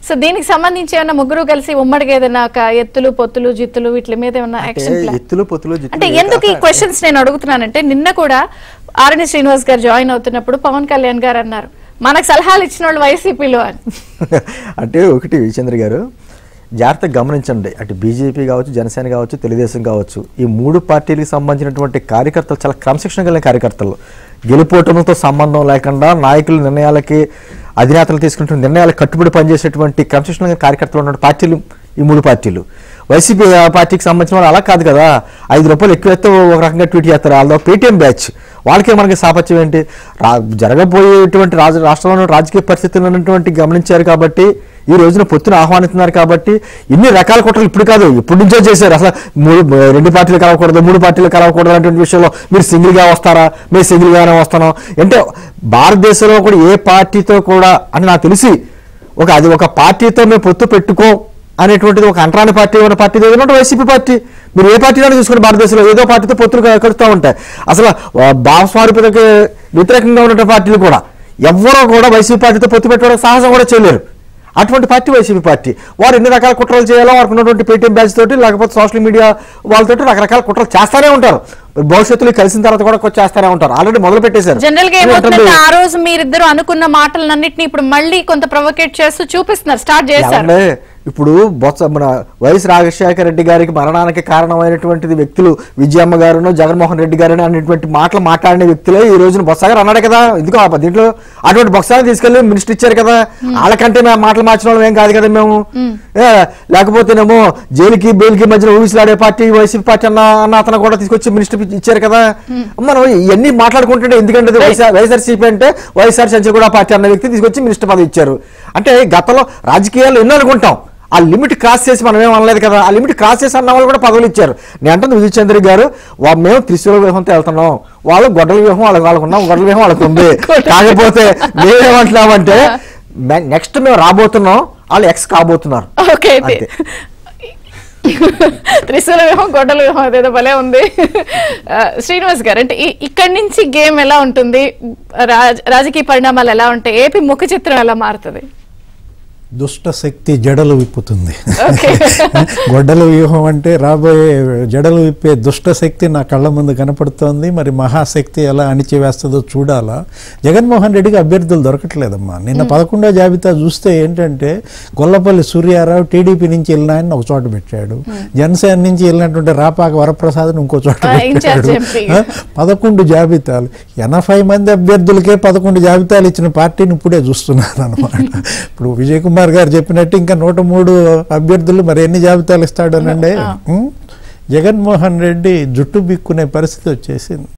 సో దీనికి సంబంధించి ఏమన్నా ముగ్గురు కలిసి ఉమ్మడిగా ఏదైనా ఎత్తులు పొత్తులు జిత్తులు వీటి మీద ఏమన్నా యాక్షన్ ప్లాన్? అంటే ఎందుకు ఈ క్వశ్చన్స్ నేను అడుగుతున్నానంటే, నిన్న కూడా ఆర్ఎన్ శ్రీనివాస్ గారు జాయిన్ అవుతున్నప్పుడు పవన్ కళ్యాణ్ గారు అన్నారు మనకు సలహాలు ఇచ్చిన వాళ్ళు వైసీపీలో అని. అంటే ఒకటి విజయచంద్ర గారు జాగ్రత్తగా గమనించండి, అటు బీజేపీ కావచ్చు, జనసేన కావచ్చు, తెలుగుదేశం కావచ్చు, ఈ 3 పార్టీలకు సంబంధించినటువంటి కార్యకర్తలు చాలా క్రమశిక్షణ కలిగిన కార్యకర్తలు, గెలుపోటములతో సంబంధం లేకుండా నాయకుల నిర్ణయాలకి, అధినేతలు తీసుకుంటున్న నిర్ణయాలకు కట్టుబడి పనిచేసేటువంటి క్రమశిక్షణ కార్యకర్తలు ఉన్న పార్టీలు ఈ 3 పార్టీలు. వైసీపీ పార్టీకి సంబంధించిన వాళ్ళు అలా కాదు కదా, 5 రూపాయలు ఎక్కువ ఎత్తే ఒక రకంగా ట్వీట్ చేస్తారు, వాళ్ళతో పేటీఎం బ్యాచ్, వాళ్ళకే మనకి సాపత్యం ఏంటి? జరగబోయేటువంటి రాష్ట్రంలో రాజకీయ పరిస్థితులు ఉన్నటువంటి గమనించారు కాబట్టి ఈ రోజున పొత్తును ఆహ్వానిస్తున్నారు కాబట్టి ఇన్ని రకాల కుట్రలు ఇప్పుడు కాదు, ఇప్పటి నుంచో చేశారు. అసలు 2 పార్టీలు కలవకూడదు, 3 పార్టీలు కలవకూడదు అనేటువంటి విషయంలో మీరు సింగిల్గా వస్తారా, మేము సింగిల్గానే వస్తున్నాం అంటే భారతదేశంలో కూడా ఏ పార్టీతో కూడా అని నాకు తెలిసి ఒక పార్టీతో మేము పొత్తు పెట్టుకో అనేటువంటిది ఒక అంటరాని పార్టీ ఉన్న పార్టీ ఏదైనా వైసీపీ పార్టీ. మీరు ఏ పార్టీలో చూసుకుని భారతదేశంలో ఏదో పార్టీతో పొత్తులు కడుతూ ఉంటాయి. అసలు భావస్వారూపతకి వ్యతిరేకంగా ఉన్న పార్టీలు కూడా ఎవరో కూడా వైసీపీ పార్టీతో పొత్తు పెట్టడానికి సాహసం కూడా చేయలేరు. అటువంటి పార్టీ వైసీపీ పార్టీ. వారు ఎన్ని రకాల కుట్రలు చేయాలో వారికి ఉన్నటువంటి పేటీఎం బ్యాచ్ తోటి లేకపోతే సోషల్ మీడియా వాళ్ళతో రకరకాల కుట్రలు చేస్తానే ఉంటారు. భవిష్యత్తులో కలిసిన తర్వాత కూడా చేస్తానే ఉంటారు. ఆల్రెడీ మొదలు పెట్టేశారు. జనరల్ గా ఏమవుతుందంటే ఆ రోజు మీరిద్దరు అనుకున్న మాటలన్నింటినీ ఇప్పుడు మళ్ళీ కొంత ప్రొవోకేట్ చేస్తూ చూపిస్తున్నారు, స్టార్ట్ చేశారు. ఇప్పుడు మన వైఎస్ రాజశేఖర రెడ్డి గారికి మరణానికి కారణమైనటువంటి వ్యక్తులు విజయమ్మ గారును జగన్మోహన్ రెడ్డి గారు అనేటువంటి మాటలు మాట్లాడిన వ్యక్తులే ఈ రోజున బొత్స గారు అన్నాడు కదా. ఎందుకో దీంట్లో అటువంటి బొత్సాన్ని తీసుకెళ్లి మినిస్టర్ ఇచ్చారు కదా, వాళ్ళకంటే మేము మాటలు మార్చిన వాళ్ళం ఏం కాదు కదా మేము. లేకపోతేనేమో జైలుకి బెయిల్కి మధ్యన ఊహిలాడే పార్టీ వైసీపీ పార్టీ అన్న అతను కూడా తీసుకొచ్చి మినిస్టర్ ఇచ్చారు కదా. మనం ఇవన్నీ మాట్లాడుకుంటుంటే ఎందుకంటే వైఎస్ఆర్సీపీ అంటే వైఎస్ఆర్ సంచగూడ పార్టీ అన్న వ్యక్తి తీసుకొచ్చి మినిస్టర్ పదవి ఇచ్చారు. అంటే గతంలో రాజకీయాలు ఎన్నో అనుకుంటాం, ఆ లిమిట్ క్రాస్ చేసి మనం ఏం అనలేదు కదా. ఆ లిమిట్ క్రాస్ చేసి అన్న వాళ్ళు కూడా పదవులు ఇచ్చారు. నేను అంటే విజయచంద్ర గారు మేము త్రిశూల వ్యూహంతో వెళ్తున్నాం, వాళ్ళు గొడ్డల వ్యూహం వాళ్ళకున్నాం, గొడ్డల వ్యూహం వాళ్ళకు ఉంది. కాకపోతే మేమేమంటున్నామంటే నెక్స్ట్ మేము రాబోతున్నాం, వాళ్ళు ఎక్స్ కాబోతున్నారు. త్రిశూల వ్యూహం గొడ్డల వ్యూహం అదేదో భలే ఉంది. శ్రీనివాస్ గారు, అంటే ఇక్కడి నుంచి గేమ్ ఎలా ఉంటుంది, రాజకీయ పరిణామాలు ఎలా ఉంటాయి, ఏపీ ముఖ చిత్రం ఎలా మారుతుంది? దుష్ట శక్తి జడలు విప్పుతుంది. గొడ్డల వ్యూహం అంటే రాబోయే జడలు విప్పే దుష్ట శక్తి నా కళ్ళ ముందు కనపడుతోంది. మరి మహాశక్తి ఎలా అణిచివేస్తుందో చూడాలా. జగన్మోహన్ రెడ్డికి అభ్యర్థులు దొరకట్లేదమ్మా. నిన్న 11వ జాబితా చూస్తే ఏంటంటే గొల్లపల్లి సూర్యారావు టీడీపీ నుంచి వెళ్ళిన ఆయన ఒక చోట పెట్టాడు, జనసేన నుంచి వెళ్ళినటువంటి రాపాక వరప్రసాద్ ఇంకో చోట పెట్టాడు. 11 జాబితాలు, 80 మంది అభ్యర్థులకే 11 జాబితాలు ఇచ్చిన పార్టీని ఇప్పుడే చూస్తున్నారు అనమాట. ఇప్పుడు విజయ్ కుమార్ గారు చెప్పినట్టు ఇంకా 103 అభ్యర్థులు మరి ఎన్ని జాబితాలు ఇస్తాడనండి. జగన్మోహన్ రెడ్డి జుట్టు బిక్కునే పరిస్థితి వచ్చేసింది.